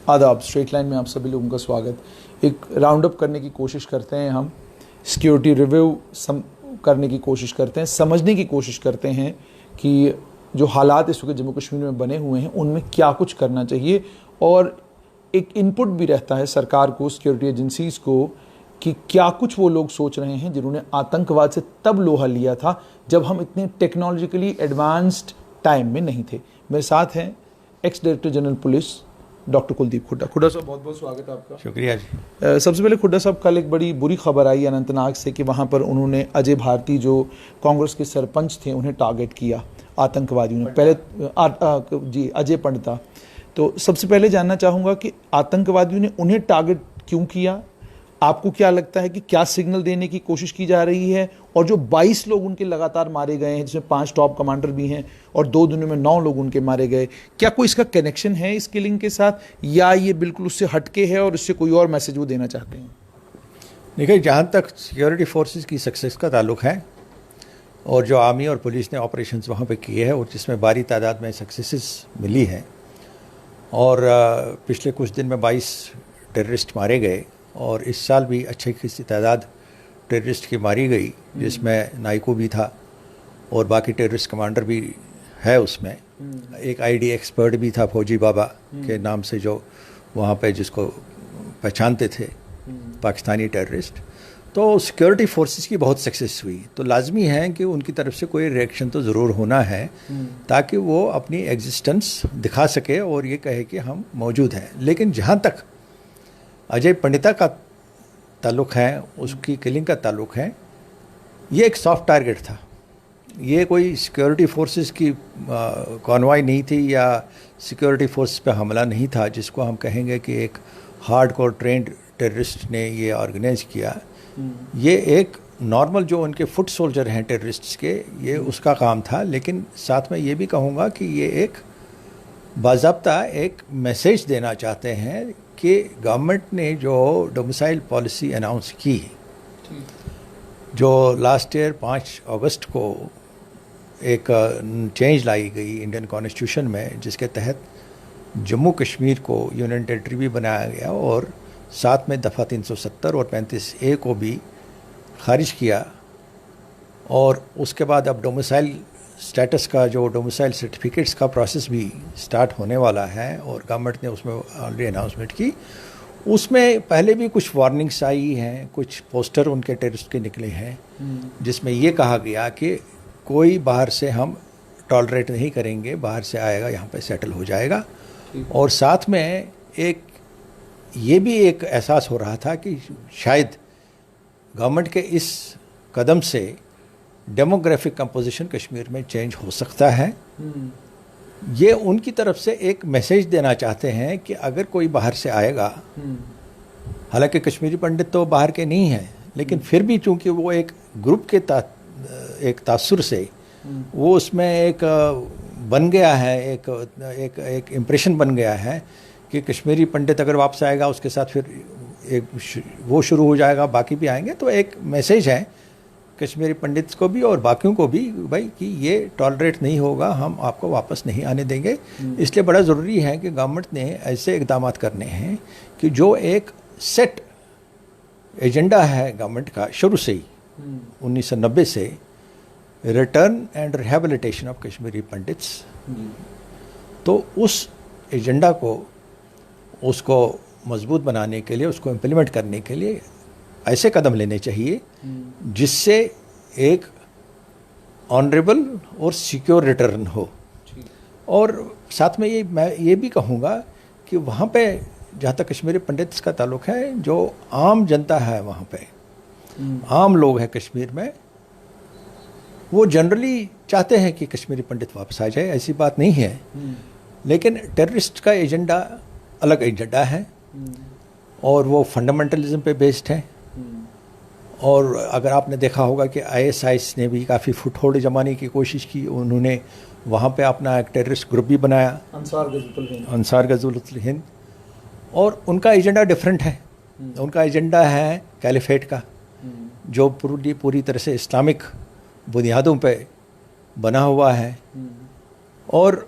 आदाब। Straight line में आप सभी लोगों का स्वागत। एक राउंड अप करने की कोशिश करते हैं, हम सिक्योरिटी रिव्यू करने की कोशिश करते हैं, समझने की कोशिश करते हैं कि जो हालात इस वक्त जम्मू कश्मीर में बने हुए हैं उनमें क्या कुछ करना चाहिए, और एक इनपुट भी रहता है सरकार को, सिक्योरिटी एजेंसीज़ को, कि क्या कुछ वो लोग सोच रहे हैं जिन्होंने आतंकवाद से तब लोहा लिया था जब हम इतने टेक्नोलॉजिकली एडवांस्ड टाइम में नहीं थे। मेरे साथ हैं ex director general police doctor Kuldeep Hooda. Hooda साहब, बहुत बहुत स्वागत है आपका। शुक्रिया जी। सबसे पहले हुड्डा साहब, कल एक बड़ी बुरी खबर आई अनंतनाग से कि वहाँ पर उन्होंने अजय भारती जो कांग्रेस के सरपंच थे उन्हें टारगेट किया आतंकवादियों ने। पहले जी अजय पंडिता। तो सबसे पहले जानना चाहूँगा कि आतंकवादियों ने उन्हें टारगेट क्यों किया, आपको क्या लगता है कि क्या सिग्नल देने की कोशिश की जा रही है, और जो 22 लोग उनके लगातार मारे गए हैं जिसमें 5 टॉप कमांडर भी हैं और 2 दिनों में 9 लोग उनके मारे गए, क्या कोई इसका कनेक्शन है इस किलिंग के साथ, या ये बिल्कुल उससे हटके है और इससे कोई और मैसेज वो देना चाहते हैं? देखिए, जहाँ तक सिक्योरिटी फोर्सेस की सक्सेस का ताल्लुक है और जो आर्मी और पुलिस ने ऑपरेशंस वहाँ पे किए हैं और जिसमें भारी तादाद में सक्सेसेस मिली हैं, और पिछले कुछ दिन में 22 टेररिस्ट मारे गए, और इस साल भी अच्छी खासी तादाद टेररिस्ट की मारी गई, जिसमें नाइको भी था और बाकी टेररिस्ट कमांडर भी है उसमें। एक आईडी एक्सपर्ट भी था फौजी बाबा के नाम से, जो वहाँ पे जिसको पहचानते थे पाकिस्तानी टेररिस्ट। तो सिक्योरिटी फोर्सेस की बहुत सक्सेस हुई, तो लाजमी है कि उनकी तरफ से कोई रिएक्शन तो ज़रूर होना है ताकि वो अपनी एग्जिस्टेंस दिखा सके और ये कहे कि हम मौजूद हैं। लेकिन जहाँ तक अजय पंडिता का ताल्लुक़ है, उसकी किलिंग का ताल्लुक़ है, ये एक सॉफ्ट टारगेट था। ये कोई सिक्योरिटी फोर्सेस की कॉन्वॉय नहीं थी या सिक्योरिटी फोर्स पे हमला नहीं था जिसको हम कहेंगे कि एक हार्डकोर ट्रेंड टेररिस्ट ने ये ऑर्गेनाइज किया। ये एक नॉर्मल जो उनके फुट सोल्जर हैं टेररिस्ट्स के, ये उसका काम था। लेकिन साथ में ये भी कहूँगा कि ये एक बाज़ाब्ता एक मैसेज देना चाहते हैं कि गवर्नमेंट ने जो डोमिसाइल पॉलिसी अनाउंस की, जो लास्ट ईयर 5 अगस्त को एक चेंज लाई गई इंडियन कॉन्स्टिट्यूशन में, जिसके तहत जम्मू कश्मीर को यूनियन टेरिटरी भी बनाया गया और साथ में दफ़ा 370 और 35A को भी खारिज किया, और उसके बाद अब डोमिसाइल स्टेटस का, जो डोमिसाइल सर्टिफिकेट्स का प्रोसेस भी स्टार्ट होने वाला है, और गवर्नमेंट ने उसमें ऑलरेडी अनाउंसमेंट की। उसमें पहले भी कुछ वार्निंग्स आई हैं, कुछ पोस्टर उनके टेररिस्ट के निकले हैं, जिसमें ये कहा गया कि कोई बाहर से हम टॉलरेट नहीं करेंगे, बाहर से आएगा यहाँ पे सेटल हो जाएगा। और साथ में एक ये भी एक एहसास हो रहा था कि शायद गवर्नमेंट के इस कदम से डेमोग्राफिक कंपोजिशन कश्मीर में चेंज हो सकता है। ये उनकी तरफ से एक मैसेज देना चाहते हैं कि अगर कोई बाहर से आएगा, हालांकि कश्मीरी पंडित तो बाहर के नहीं हैं, लेकिन फिर भी चूंकि वो एक ग्रुप के एक तासुर से वो उसमें एक बन गया है, एक इम्प्रेशन बन गया है कि कश्मीरी पंडित अगर वापस आएगा उसके साथ फिर एक वो शुरू हो जाएगा, बाकी भी आएंगे। तो एक मैसेज है कश्मीरी पंडित को भी और बाकियों को भी, भाई, कि ये टॉलरेट नहीं होगा, हम आपको वापस नहीं आने देंगे। इसलिए बड़ा ज़रूरी है कि गवर्नमेंट ने ऐसे इक़दाम करने हैं कि जो एक सेट एजेंडा है गवर्नमेंट का शुरू से ही 1990 से, return and rehabilitation of Kashmiri pandits, तो उस एजेंडा को, उसको मजबूत बनाने के लिए, उसको इम्प्लीमेंट करने के लिए ऐसे कदम लेने चाहिए जिससे एक ऑनरेबल और सिक्योर रिटर्न हो। और साथ में मैं ये भी कहूँगा कि वहाँ पे जहाँ तक कश्मीरी पंडित्स का ताल्लुक है, जो आम जनता है वहाँ पे, आम लोग हैं कश्मीर में, वो जनरली चाहते हैं कि कश्मीरी पंडित वापस आ जाए, ऐसी बात नहीं है। लेकिन टेररिस्ट का एजेंडा अलग एजेंडा है और वो फंडामेंटलिज्म पे बेस्ड है। और अगर आपने देखा होगा कि ISIS ने भी काफ़ी फुटहोल्ड जमाने की कोशिश की, उन्होंने वहाँ पे अपना एक टेररिस्ट ग्रुप भी बनाया, अंसार गज़वतुल हिंद, और उनका एजेंडा डिफरेंट है। उनका एजेंडा है कैलिफेट का, जो पूरी तरह से इस्लामिक बुनियादों पे बना हुआ है। और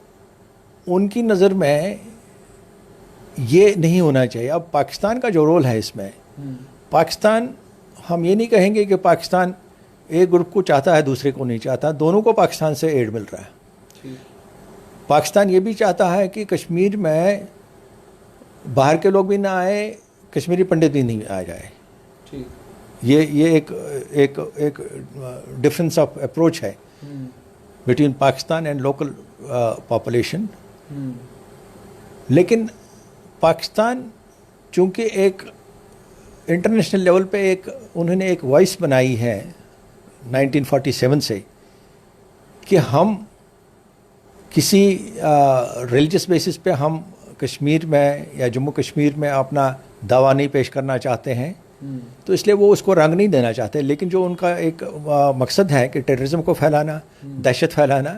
उनकी नज़र में ये नहीं होना चाहिए। अब पाकिस्तान का जो रोल है इसमें, पाकिस्तान, हम ये नहीं कहेंगे कि पाकिस्तान एक ग्रुप को चाहता है दूसरे को नहीं चाहता, दोनों को पाकिस्तान से एड मिल रहा है। पाकिस्तान ये भी चाहता है कि कश्मीर में बाहर के लोग भी ना आए, कश्मीरी पंडित भी नहीं आ जाए। ये एक डिफरेंस ऑफ अप्रोच है between Pakistan and local population. लेकिन पाकिस्तान चूंकि एक इंटरनेशनल लेवल पे उन्होंने एक वॉइस बनाई है 1947 से कि हम किसी रिलीजियस बेसिस पे हम कश्मीर में या जम्मू कश्मीर में अपना दावा नहीं पेश करना चाहते हैं, तो इसलिए वो उसको रंग नहीं देना चाहते। लेकिन जो उनका एक मकसद है कि टेररिज्म को फैलाना, दहशत फैलाना,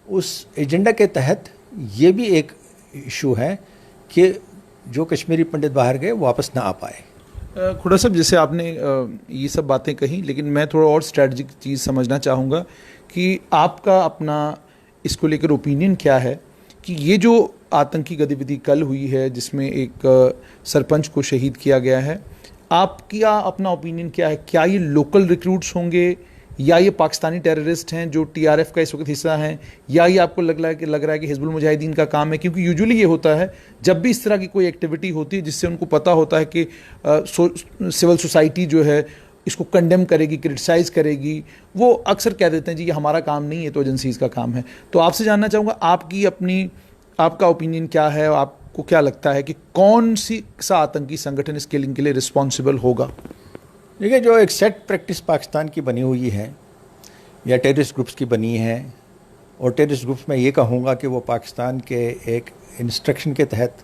उस एजेंडा के तहत ये भी एक इशू है कि जो कश्मीरी पंडित बाहर गए वापस ना आ पाए। खुड़ा साहब, जैसे आपने ये सब बातें कही, लेकिन मैं थोड़ा और स्ट्रैटेजिक चीज़ समझना चाहूँगा कि आपका अपना इसको लेकर ओपिनियन क्या है कि ये जो आतंकी गतिविधि कल हुई है जिसमें एक सरपंच को शहीद किया गया है, आपका अपना ओपिनियन क्या है? क्या ये लोकल रिक्रूट्स होंगे या ये पाकिस्तानी टेररिस्ट हैं जो टीआरएफ का इस वक्त हिस्सा हैं, या ये आपको लग रहा है कि हिजबुल मुजाहिदीन का काम है? क्योंकि यूजुअली ये होता है जब भी इस तरह की कोई एक्टिविटी होती है जिससे उनको पता होता है कि सिविल सोसाइटी जो है इसको कंडेम करेगी, क्रिटिसाइज करेगी, वो अक्सर कह देते हैं जी ये हमारा काम नहीं है, तो एजेंसीज का काम है। तो आपसे जानना चाहूँगा आपका ओपिनियन क्या है, आपको क्या लगता है कि कौन सा आतंकी संगठन इस किलिंग के लिए रिस्पॉन्सिबल होगा? देखिए, जो एक सेट प्रैक्टिस पाकिस्तान की बनी हुई है या टेररिस्ट ग्रुप्स की बनी है, और टेररिस्ट ग्रुप्स में ये कहूँगा कि वो पाकिस्तान के एक इंस्ट्रक्शन के तहत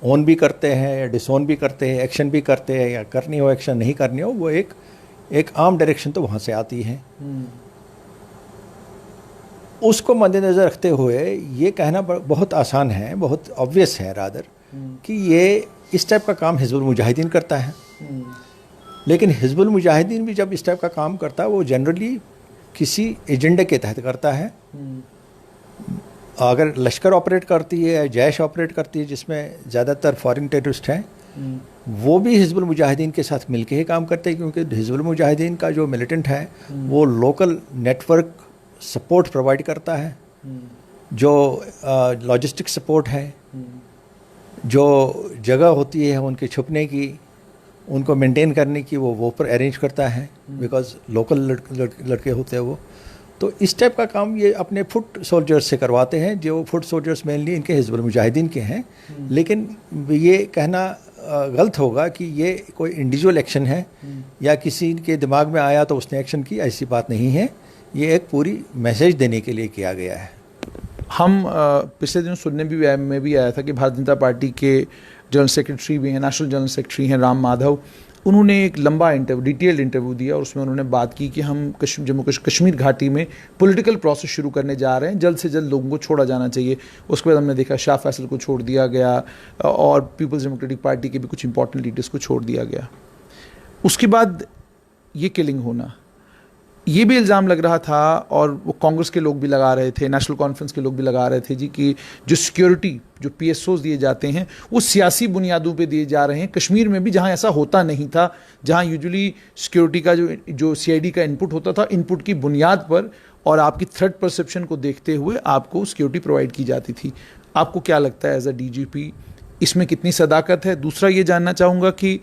ऑन भी करते हैं या डिसऑन भी करते हैं, एक्शन भी करते हैं, या करनी हो एक्शन नहीं करनी हो, वो एक आम डायरेक्शन तो वहाँ से आती है। उसको मद्देनज़र रखते हुए ये कहना बहुत आसान है, बहुत ऑब्वियस है रादर, कि ये इस टाइप का काम हिजबुल मुजाहिदीन करता है। लेकिन हिजबुल मुजाहिदीन भी जब इस टाइप का काम करता है वो जनरली किसी एजेंडे के तहत करता है। अगर लश्कर ऑपरेट करती है या जैश ऑपरेट करती है जिसमें ज़्यादातर फॉरेन टेररिस्ट हैं, वो भी हिजबुल मुजाहिदीन के साथ मिलके ही काम करते हैं, क्योंकि हिजबुल मुजाहिदीन का जो मिलिटेंट है वो लोकल नेटवर्क सपोर्ट प्रोवाइड करता है, जो लॉजिस्टिक सपोर्ट है, जो जगह होती है उनके छुपने की, उनको मेंटेन करने की, वो पर अरेंज करता है, बिकॉज लोकल लड़के होते हैं वो। तो इस टाइप का काम ये अपने फुट सोल्जर्स से करवाते हैं, जो फुट सोल्जर्स मेनली इनके हिजबुल मुजाहिदीन के हैं। लेकिन ये कहना गलत होगा कि ये कोई इंडिविजुअल एक्शन है या किसी के दिमाग में आया तो उसने एक्शन की, ऐसी बात नहीं है। ये एक पूरी मैसेज देने के लिए किया गया है। हम पिछले दिनों सुनने में भी आया था कि भारतीय जनता पार्टी के जनरल सेक्रेटरी भी हैं, नेशनल जनरल सेक्रेटरी हैं राम माधव, उन्होंने एक लंबा डिटेल्ड इंटरव्यू दिया और उसमें उन्होंने बात की कि हम जम्मू कश्मीर घाटी में पॉलिटिकल प्रोसेस शुरू करने जा रहे हैं, जल्द से जल्द लोगों को छोड़ा जाना चाहिए। उसके बाद हमने देखा शाह फैसल को छोड़ दिया गया और पीपल्स डेमोक्रेटिक पार्टी के भी कुछ इंपॉर्टेंट लीडर्स को छोड़ दिया गया। उसके बाद ये किलिंग होना, ये भी इल्ज़ाम लग रहा था और वो कांग्रेस के लोग भी लगा रहे थे, नेशनल कॉन्फ्रेंस के लोग भी लगा रहे थे जी कि जो सिक्योरिटी, जो PSOs दिए जाते हैं वो सियासी बुनियादों पे दिए जा रहे हैं। कश्मीर में भी जहां ऐसा होता नहीं था, जहां यूजुअली सिक्योरिटी का जो CID का इनपुट होता था, इनपुट की बुनियाद पर और आपकी थ्रेट परसेप्शन को देखते हुए आपको सिक्योरिटी प्रोवाइड की जाती थी। आपको क्या लगता है एज अ DGP इसमें कितनी सदाकत है? दूसरा ये जानना चाहूँगा कि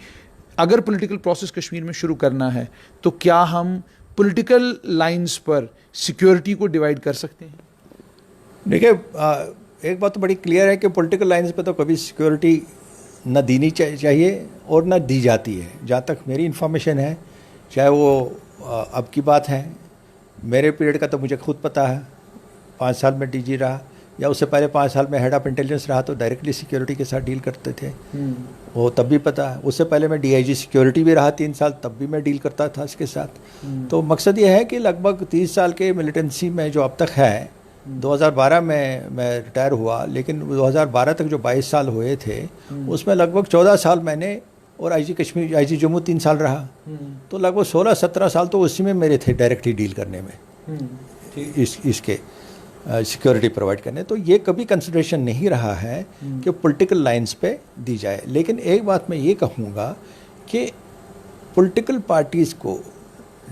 अगर पॉलिटिकल प्रोसेस कश्मीर में शुरू करना है तो क्या हम पॉलिटिकल लाइंस पर सिक्योरिटी को डिवाइड कर सकते हैं? देखिए, एक बात तो बड़ी क्लियर है कि पॉलिटिकल लाइंस पे तो कभी सिक्योरिटी न देनी चाहिए और न दी जाती है। जहाँ तक मेरी इन्फॉर्मेशन है, चाहे वो अब की बात है, मेरे पीरियड का तो मुझे खुद पता है, 5 साल में DG रहा, या उससे पहले 5 साल में हेड ऑफ इंटेलिजेंस रहा, तो डायरेक्टली सिक्योरिटी के साथ डील करते थे, वो तब भी पता है। उससे पहले मैं DIG सिक्योरिटी भी रहा 3 साल, तब भी मैं डील करता था इसके साथ। तो मकसद ये है कि लगभग 30 साल के मिलिटेंसी में जो अब तक है, 2012 में मैं रिटायर हुआ, लेकिन 2012 तक जो 22 साल हुए थे उसमें लगभग 14 साल मैंने, और IG जम्मू 3 साल रहा, तो लगभग 16-17 साल तो उसी में मेरे थे डायरेक्टली डील करने में इसके। सिक्योरिटी प्रोवाइड करने। तो ये कभी कंसिडरेशन नहीं रहा है कि पॉलिटिकल लाइंस पे दी जाए। लेकिन एक बात मैं ये कहूँगा कि पॉलिटिकल पार्टीज़ को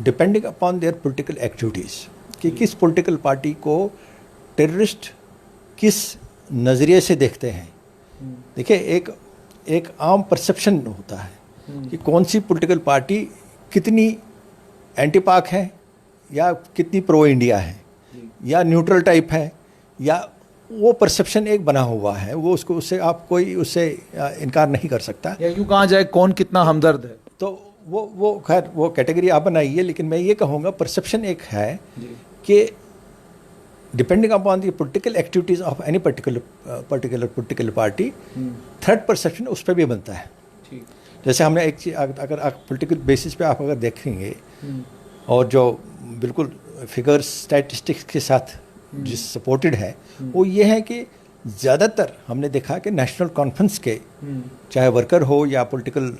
depending upon their political activities कि किस पॉलिटिकल पार्टी को टेररिस्ट किस नज़रिए से देखते हैं। देखिए एक आम परसेप्शन होता है कि कौन सी पॉलिटिकल पार्टी कितनी एंटी पाक है या कितनी प्रो इंडिया है या न्यूट्रल टाइप है, या वो परसेप्शन एक बना हुआ है, वो उससे आप कोई उससे इनकार नहीं कर सकता। या यूँ कहा जाए कौन कितना हमदर्द है, तो वो खैर वो कैटेगरी आप बनाइए, लेकिन मैं ये कहूँगा परसेप्शन एक है कि depending upon the political activities of any particular political party, third perception उस पर भी बनता है। जैसे हमने एक चीज़ अगर आप पॉलिटिकल बेसिस पे आप अगर देखेंगे और जो बिल्कुल फिगर्स स्टैटिस्टिक्स के साथ जिस सपोर्टेड है, वो ये है कि ज़्यादातर हमने देखा कि नेशनल कॉन्फ्रेंस के चाहे वर्कर हो या पॉलिटिकल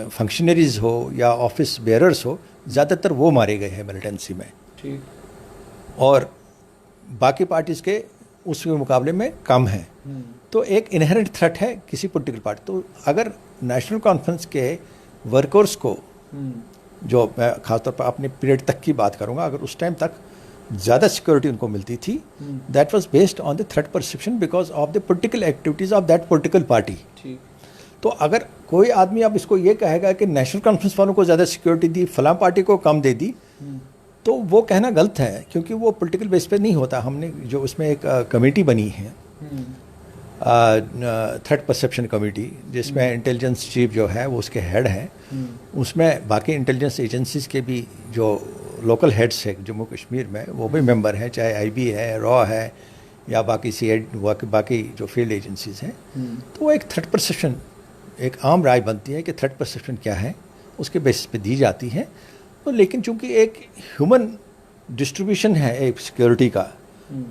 फंक्शनरीज हो या ऑफिस बेयरर्स हो, ज़्यादातर वो मारे गए हैं मिलिटेंसी में। ठीक। और बाकी पार्टीज़ के उसके मुकाबले में कम है। तो एक इनहेरेंट थ्रेट है किसी पॉलिटिकल पार्टी। तो अगर नेशनल कॉन्फ्रेंस के वर्कर्स को, जो मैं खासतौर पर अपने पीरियड तक की बात करूंगा, अगर उस टाइम तक ज़्यादा सिक्योरिटी उनको मिलती थी, that was based on the threat perception because of the political activities of that political party. तो अगर कोई आदमी अब इसको ये कहेगा कि नेशनल कॉन्फ्रेंस वालों को ज़्यादा सिक्योरिटी दी, फलां पार्टी को कम दे दी, तो वो कहना गलत है, क्योंकि वो पॉलिटिकल बेस पे नहीं होता। हमने जो उसमें एक कमेटी बनी है, थ्रेट परसेप्शन कमेटी, जिसमें इंटेलिजेंस चीफ जो है वो उसके हेड है, उसमें बाकी इंटेलिजेंस एजेंसीज के भी जो लोकल हेड्स है जम्मू कश्मीर में, वो भी मेंबर हैं, चाहे आईबी है, रॉ है या बाकी बाकी जो फील्ड एजेंसीज हैं। तो वो एक थ्रेट परसेप्शन, एक आम राय बनती है कि थ्रेट परसेप्शन क्या है, उसके बेसिस पे दी जाती है। तो लेकिन चूंकि एक ह्यूमन डिस्ट्रीब्यूशन है एक सिक्योरिटी का,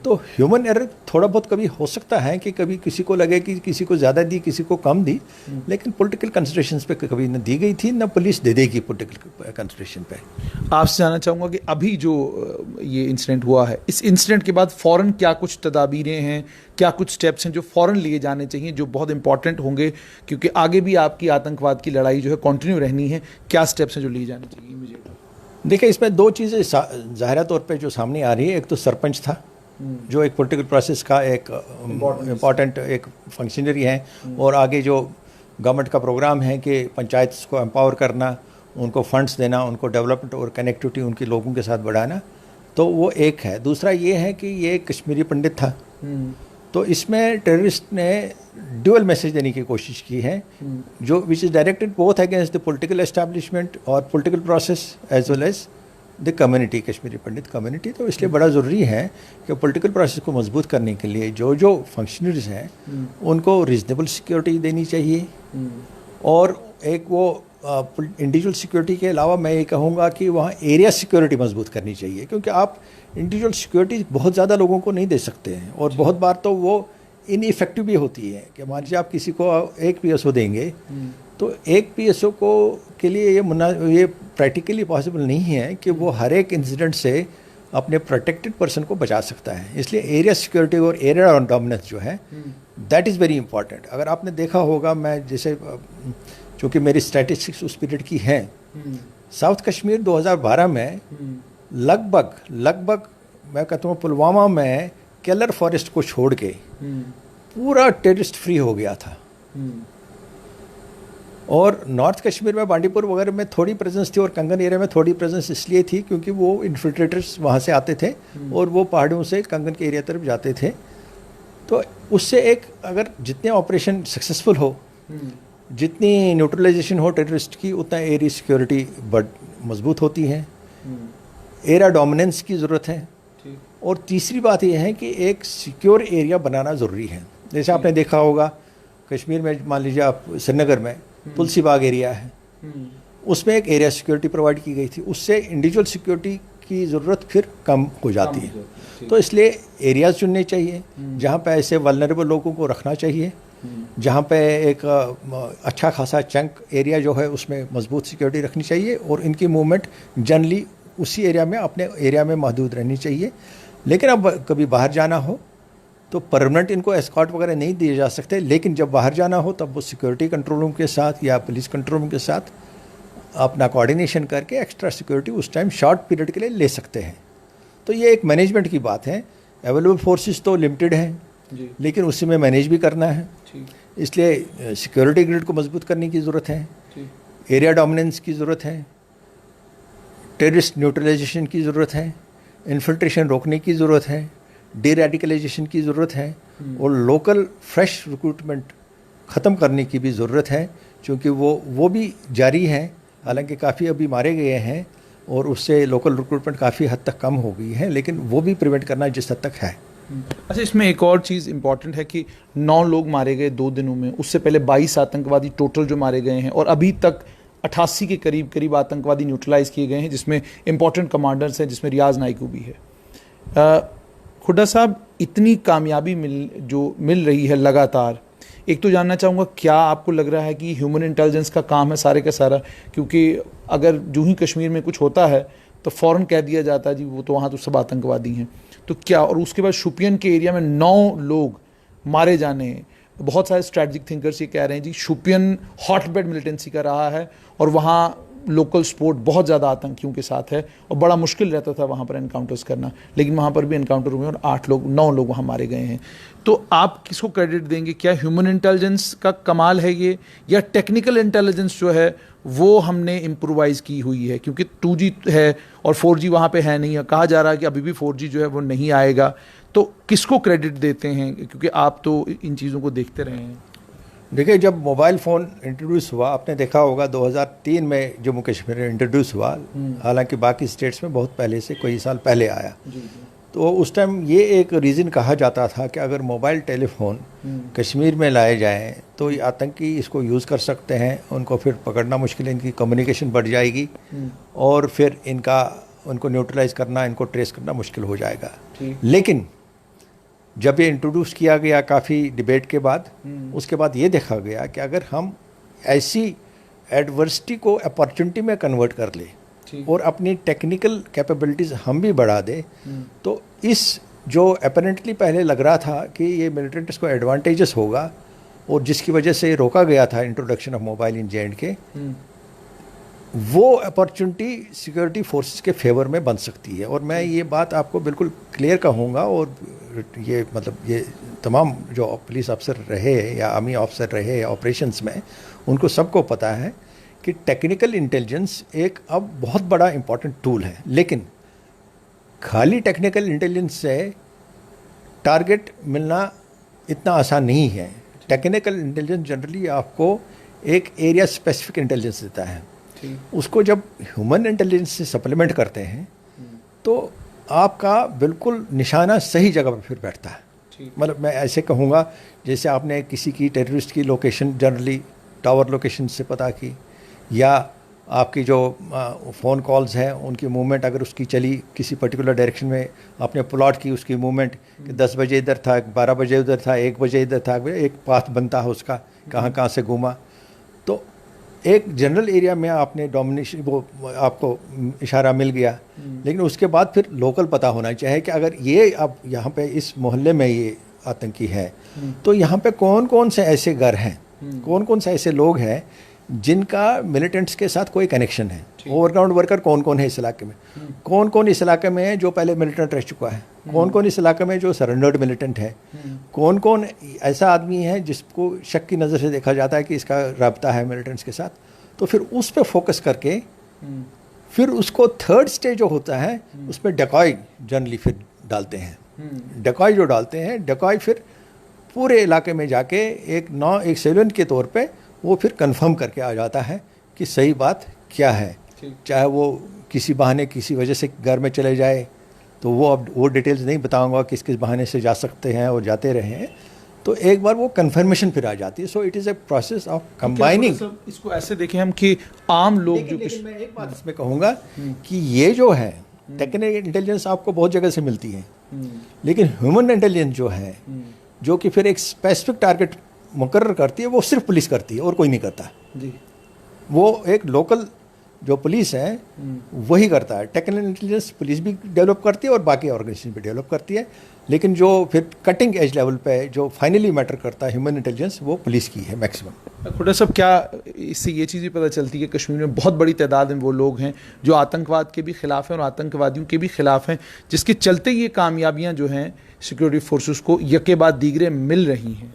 तो ह्यूमन एरर थोड़ा बहुत कभी हो सकता है कि कभी किसी को लगे कि किसी को ज़्यादा दी, किसी को कम दी, लेकिन पॉलिटिकल कंसिडरेशंस पे कभी न दी गई थी, न पुलिस दे देगी पॉलिटिकल कंसिडरेशन पे। आपसे जानना चाहूँगा कि अभी जो ये इंसिडेंट हुआ है, इस इंसिडेंट के बाद फ़ौरन क्या कुछ तदाबीरें हैं, क्या कुछ स्टेप्स हैं जो फ़ौरन लिए जाने चाहिए, जो बहुत इंपॉर्टेंट होंगे, क्योंकि आगे भी आपकी आतंकवाद की लड़ाई जो है कंटिन्यू रहनी है। क्या स्टेप्स हैं जो लिए जाने चाहिए इमीडिएट? देखिए, इसमें दो चीज़ें ज़ाहिरा तौर पे जो सामने आ रही है। एक तो सरपंच था, जो एक पॉलिटिकल प्रोसेस का एक इम्पॉर्टेंट एक फंक्शनरी है, और आगे जो गवर्नमेंट का प्रोग्राम है कि पंचायत को एम्पावर करना, उनको फंड्स देना, उनको डेवलपमेंट और कनेक्टिविटी उनके लोगों के साथ बढ़ाना, तो वो एक है। दूसरा ये है कि ये कश्मीरी पंडित था, तो इसमें टेररिस्ट ने ड्यूअल मैसेज देने की कोशिश की है, जो which is directed both against the political establishment और political process as well as the community, Kashmiri Pandit community. तो इसलिए बड़ा ज़रूरी है कि पॉलिटिकल प्रोसेस को मजबूत करने के लिए जो जो फंक्शनरीज हैं उनको रीजनेबल सिक्योरिटी देनी चाहिए, और एक वो इंडिविजुअल सिक्योरिटी के अलावा मैं ये कहूँगा कि वहाँ एरिया सिक्योरिटी मजबूत करनी चाहिए, क्योंकि आप इंडिविजुअल सिक्योरिटी बहुत ज़्यादा लोगों को नहीं दे सकते हैं, और बहुत बार तो वो इनइफेक्टिव भी होती है। कि मान लीजिए आप किसी को एक PSO देंगे, तो एक PSO को के लिए ये प्रैक्टिकली पॉसिबल नहीं है कि वो हर एक इंसिडेंट से अपने प्रोटेक्टेड पर्सन को बचा सकता है। इसलिए एरिया सिक्योरिटी और एरिया डोमिनेंस जो है, दैट इज़ वेरी इंपॉर्टेंट। अगर आपने देखा होगा, मैं जैसे चूँकि मेरी स्टैटिस्टिक्स उस पीरियड की हैं, साउथ कश्मीर 2012 में लगभग मैं कहता हूँ पुलवामा में केलर फॉरेस्ट को छोड़ के पूरा टेररिस्ट फ्री हो गया था। और नॉर्थ कश्मीर में बांडीपुर वगैरह में थोड़ी प्रेजेंस थी, और कंगन एरिया में थोड़ी प्रेजेंस इसलिए थी क्योंकि वो इन्फिल्ट्रेटर्स वहाँ से आते थे और वो पहाड़ों से कंगन के एरिया तरफ जाते थे। तो उससे एक अगर जितने ऑपरेशन सक्सेसफुल हो, जितनी न्यूट्रलाइजेशन हो टेररिस्ट की, उतना एरिया सिक्योरिटी मजबूत होती है। एरिया डोमिनेंस की ज़रूरत है। और तीसरी बात यह है कि एक सिक्योर एरिया बनाना ज़रूरी है। जैसे आपने देखा होगा कश्मीर में, मान लीजिए आप श्रीनगर में तुलसी बाग एरिया है, उसमें एक एरिया सिक्योरिटी प्रोवाइड की गई थी, उससे इंडिविजुअल सिक्योरिटी की ज़रूरत फिर कम हो जाती है। तो इसलिए एरियाज चुनने चाहिए जहाँ पे ऐसे वल्नरेबल लोगों को रखना चाहिए, जहाँ पे एक अच्छा खासा चंक एरिया जो है उसमें मजबूत सिक्योरिटी रखनी चाहिए, और इनकी मूवमेंट जनरली उसी एरिया में, अपने एरिया में महदूद रहनी चाहिए। लेकिन अब कभी बाहर जाना हो तो परमानेंट इनको एस्कॉर्ट वगैरह नहीं दिए जा सकते, लेकिन जब बाहर जाना हो तब वो सिक्योरिटी कंट्रोल रूम के साथ या पुलिस कंट्रोल रूम के साथ अपना कोऑर्डिनेशन करके एक्स्ट्रा सिक्योरिटी उस टाइम शॉर्ट पीरियड के लिए ले सकते हैं। तो ये एक मैनेजमेंट की बात है। अवेलेबल फोर्सेस तो लिमिटेड हैं, लेकिन उसी में मैनेज भी करना है, इसलिए सिक्योरिटी ग्रिड को मजबूत करने की ज़रूरत है, एरिया डोमिनेंस की ज़रूरत है, टेररिस्ट न्यूट्रलाइजेशन की ज़रूरत है, इन्फिल्ट्रेशन रोकने की ज़रूरत है, डी रेडिकलाइजेशन की ज़रूरत है, और लोकल फ्रेश रिक्रूटमेंट ख़त्म करने की भी ज़रूरत है, क्योंकि वो भी जारी है। हालांकि काफ़ी अभी मारे गए हैं और उससे लोकल रिक्रूटमेंट काफ़ी हद तक कम हो गई है, लेकिन वो भी प्रिवेंट करना जिस हद तक है। अच्छा, इसमें एक और चीज़ इंपॉर्टेंट है कि 9 लोग मारे गए 2 दिनों में, उससे पहले 22 आतंकवादी टोटल जो मारे गए हैं, और अभी तक 88 के करीब आतंकवादी न्यूट्रलाइज किए गए हैं, जिसमें इंपॉर्टेंट कमांडर्स हैं, जिसमें रियाज नाइकू भी है। खुड्डा साहब, इतनी कामयाबी मिल रही है लगातार, एक तो जानना चाहूँगा क्या आपको लग रहा है कि ह्यूमन इंटेलिजेंस का काम है सारे का सारा? क्योंकि अगर जो ही कश्मीर में कुछ होता है तो फ़ौरन कह दिया जाता है जी वो तो वहाँ तो सब आतंकवादी हैं, तो क्या? और उसके बाद शुपियन के एरिया में 9 लोग मारे जाने, बहुत सारे स्ट्रैटेजिक थिंकर्स ये कह रहे हैं जी शुपियन हॉटबेड मिलिटेंसी का रहा है और वहाँ लोकल सपोर्ट बहुत ज़्यादा आतंकियों के साथ है और बड़ा मुश्किल रहता था वहाँ पर एनकाउंटर्स करना, लेकिन वहाँ पर भी एनकाउंटर हुए और 9 लोग वहाँ मारे गए हैं। तो आप किसको क्रेडिट देंगे? क्या ह्यूमन इंटेलिजेंस का कमाल है ये, या टेक्निकल इंटेलिजेंस जो है वो हमने इम्प्रोवाइज़ की हुई है? क्योंकि 2G है और 4G वहाँ पे है नहीं, कहा जा रहा है कि अभी भी 4G जो है वो नहीं आएगा, तो किसको क्रेडिट देते हैं? क्योंकि आप तो इन चीज़ों को देखते रहे हैं। देखिए, जब मोबाइल फ़ोन इंट्रोड्यूस हुआ, आपने देखा होगा 2003 में जम्मू कश्मीर में इंट्रोड्यूस हुआ, हालांकि बाकी स्टेट्स में बहुत पहले से कई साल पहले आया। तो उस टाइम ये एक रीज़न कहा जाता था कि अगर मोबाइल टेलीफोन कश्मीर में लाए जाएं तो ये आतंकी इसको यूज़ कर सकते हैं, उनको फिर पकड़ना मुश्किल है, इनकी कम्युनिकेशन बढ़ जाएगी और फिर उनको न्यूट्रलाइज करना, इनको ट्रेस करना मुश्किल हो जाएगा। लेकिन जब ये इंट्रोड्यूस किया गया काफ़ी डिबेट के बाद, उसके बाद ये देखा गया कि अगर हम ऐसी एडवर्सिटी को अपॉर्चुनिटी में कन्वर्ट कर ले और अपनी टेक्निकल कैपेबिलिटीज़ हम भी बढ़ा दें, तो इस जो अपेरेंटली पहले लग रहा था कि ये मिलिटेंट्स को एडवांटेजेस होगा और जिसकी वजह से रोका गया था introduction of mobile in J&K, वो अपॉर्चुनिटी सिक्योरिटी फोर्सेस के फेवर में बन सकती है। और मैं ये बात आपको बिल्कुल क्लियर कहूँगा, और ये मतलब ये तमाम जो पुलिस अफसर रहे या आर्मी अफसर रहे ऑपरेशंस में, उनको सबको पता है कि टेक्निकल इंटेलिजेंस एक अब बहुत बड़ा इम्पॉर्टेंट टूल है। लेकिन खाली टेक्निकल इंटेलिजेंस से टारगेट मिलना इतना आसान नहीं है। टेक्निकल इंटेलिजेंस जनरली आपको एक एरिया स्पेसिफिक इंटेलिजेंस देता है, उसको जब ह्यूमन इंटेलिजेंस से सप्लीमेंट करते हैं तो आपका बिल्कुल निशाना सही जगह पर फिर बैठता है। मतलब मैं ऐसे कहूँगा, जैसे आपने किसी की टेररिस्ट की लोकेशन जनरली टावर लोकेशन से पता की, या आपकी जो फ़ोन कॉल्स हैं उनकी मूवमेंट अगर उसकी चली किसी पर्टिकुलर डायरेक्शन में, आपने प्लॉट की उसकी मूवमेंट कि 10 बजे इधर था, 12 बजे उधर था, 1 बजे इधर था, एक पाथ बनता है उसका कहाँ कहाँ से घूमा। तो एक जनरल एरिया में आपने डोमिनेशन, वो आपको इशारा मिल गया, लेकिन उसके बाद फिर लोकल पता होना चाहिए कि अगर ये अब यहाँ पे इस मोहल्ले में ये आतंकी है तो यहाँ पे कौन कौन से ऐसे घर हैं, कौन कौन से ऐसे लोग हैं जिनका मिलिटेंट्स के साथ कोई कनेक्शन है, ओवरग्राउंड वर्कर कौन कौन है इस इलाके में, कौन कौन इस इलाके में है जो पहले मिलिटेंट रह चुका है, कौन कौन इस इलाके में जो सरेंडर्ड मिलिटेंट है, कौन कौन ऐसा आदमी है जिसको शक की नज़र से देखा जाता है कि इसका रब्ता है मिलिटेंट्स के साथ। तो फिर उस पर फोकस करके फिर उसको थर्ड स्टेज जो होता है उसमें डेकॉय जनरली फिर डालते हैं। डेकॉय जो डालते हैं, डेकॉय फिर पूरे इलाके में जाके एक सर्वेलेंट के तौर पे वो फिर कंफर्म करके आ जाता है कि सही बात क्या है। चाहे वो किसी बहाने किसी वजह से घर में चले जाए तो वो डिटेल्स नहीं बताऊंगा किस किस बहाने से जा सकते हैं और जाते रहे हैं, तो एक बार वो कंफर्मेशन फिर आ जाती है। So it is a process of combining. इसको ऐसे देखें हम कि आम लोग लेकिन मैं एक बात इसमें कहूँगा कि ये जो है टेक्निकल इंटेलिजेंस आपको बहुत जगह से मिलती है, लेकिन ह्यूमन इंटेलिजेंस जो है, जो कि फिर एक स्पेसिफिक टारगेट मुकर्रर करती है, वो सिर्फ पुलिस करती है और कोई नहीं करता जी। वो एक लोकल जो पुलिस है वही करता है। टेक्निकल इंटेलिजेंस पुलिस भी डेवलप करती है और बाकी ऑर्गेनाइजेशन भी डेवलप करती है, लेकिन जो फिर कटिंग एज लेवल पे जो फाइनली मैटर करता है ह्यूमन इंटेलिजेंस, वो पुलिस की है मैक्सिमम। खुदा साहब, क्या इससे ये चीज़ भी पता चलती है कि कश्मीर में बहुत बड़ी तादाद में वो लोग हैं जो आतंकवाद के भी खिलाफ हैं और आतंकवादियों के भी खिलाफ हैं, जिसके चलते ये कामयाबियां जो हैं सिक्योरिटी फोर्सेस को यके बाद दीगरे मिल रही हैं?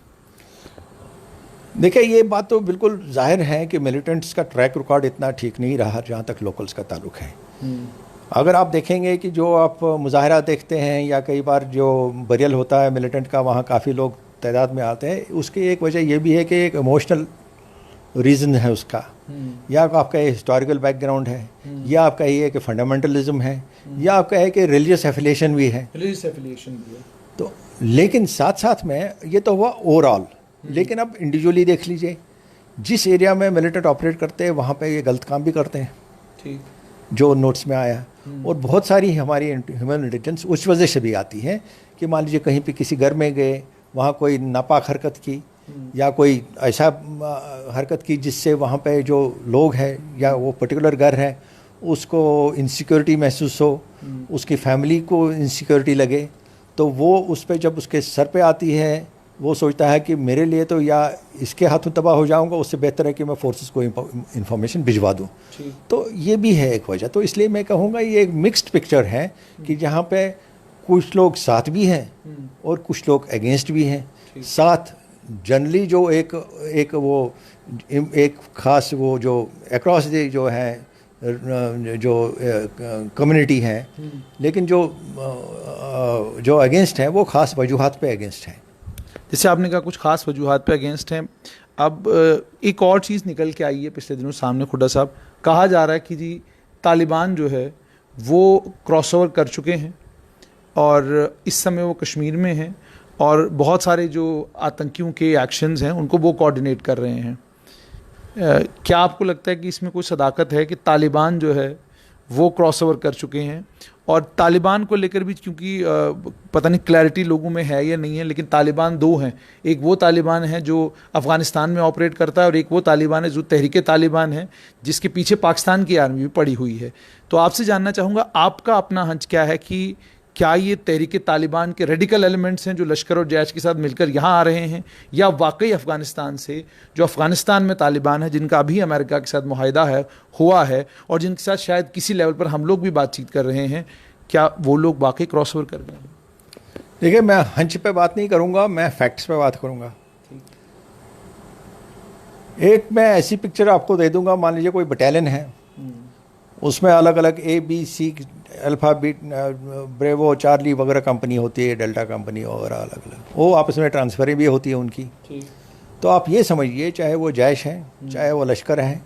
देखिए, ये बात तो बिल्कुल जाहिर है कि मिलिटेंट्स का ट्रैक रिकॉर्ड इतना ठीक नहीं रहा जहाँ तक लोकल्स का ताल्लुक है। अगर आप देखेंगे कि जो आप मुजाहरा देखते हैं या कई बार जो बरियल होता है मिलिटेंट का, वहाँ काफ़ी लोग तादाद में आते हैं, उसकी एक वजह ये भी है कि एक इमोशनल रीज़न है उसका, या आपका हिस्टोरिकल बैकग्राउंड है, या आपका ये कि फंडामेंटलिज्म है, या आपका है कि रिलीजियस एफिलिएशन भी है। रिलीजियस एफिलिएशन भी है। तो लेकिन साथ साथ में ये तो हुआ ओवरऑल, लेकिन अब इंडिविजुअली देख लीजिए, जिस एरिया में मिलिटेंट ऑपरेट करते हैं वहाँ पे ये गलत काम भी करते हैं, ठीक, जो नोट्स में आया। और बहुत सारी हमारी ह्यूमन इंटेलिजेंस उस वजह से भी आती है कि मान लीजिए कहीं पे किसी घर में गए, वहाँ कोई नापाक हरकत की या कोई ऐसा हरकत की जिससे वहाँ पे जो लोग हैं या वो पर्टिकुलर घर है उसको इनसिक्योरिटी महसूस हो, उसकी फैमिली को इनसिक्योरिटी लगे, तो वो उस पर जब उसके सर पे आती है, वो सोचता है कि मेरे लिए तो या इसके हाथों तबाह हो जाऊंगा, उससे बेहतर है कि मैं फोर्सेस को इंफॉर्मेशन भिजवा दूं। तो ये भी है एक वजह। तो इसलिए मैं कहूँगा ये एक मिक्स्ड पिक्चर है कि जहाँ पे कुछ लोग साथ भी हैं और कुछ लोग अगेंस्ट भी हैं। साथ जनरली जो एक खास वो जो अक्रॉस द जो है जो कम्युनिटी है, लेकिन जो अगेंस्ट है वो खास वजूहात पे अगेंस्ट है। जैसे आपने कहा कुछ खास वजूहात पे अगेंस्ट हैं। अब एक और चीज़ निकल के आई है पिछले दिनों सामने, खुदा साहब, कहा जा रहा है कि जी तालिबान जो है वो क्रॉस ओवर कर चुके हैं और इस समय वो कश्मीर में हैं और बहुत सारे जो आतंकियों के एक्शंस हैं उनको वो कोऑर्डिनेट कर रहे हैं। क्या आपको लगता है कि इसमें कोई सदाकत है कि तालिबान जो है वो क्रॉस ओवर कर चुके हैं? और तालिबान को लेकर भी, क्योंकि पता नहीं क्लैरिटी लोगों में है या नहीं है, लेकिन तालिबान दो हैं। एक वो तालिबान है जो अफ़गानिस्तान में ऑपरेट करता है और एक वो तालिबान है जो तहरीक तालिबान है, जिसके पीछे पाकिस्तान की आर्मी भी पड़ी हुई है। तो आपसे जानना चाहूँगा, आपका अपना हंच क्या है कि क्या ये तहरीक तालिबान के रेडिकल एलिमेंट्स हैं जो लश्कर और जैश के साथ मिलकर यहाँ आ रहे हैं, या वाकई अफ़गानिस्तान से जो अफ़गानिस्तान में तालिबान है, जिनका अभी अमेरिका के साथ मुआहिदा हुआ है और जिनके साथ शायद किसी लेवल पर हम लोग भी बातचीत कर रहे हैं, क्या वो लोग वाकई क्रॉस ओवर कर रहे हैं? देखिए, मैं हंच पे बात नहीं करूँगा, मैं फैक्ट्स पे बात करूँगा। एक मैं ऐसी पिक्चर आपको दे दूँगा, मान लीजिए कोई बटालियन है, उसमें अलग अलग ABC, alpha, beta, bravo, charlie वगैरह कंपनी होती है, डेल्टा कंपनी वगैरह अलग अलग, वो आपस में ट्रांसफर भी होती है उनकी। तो आप ये समझिए, चाहे वो जैश है, चाहे वो लश्कर है,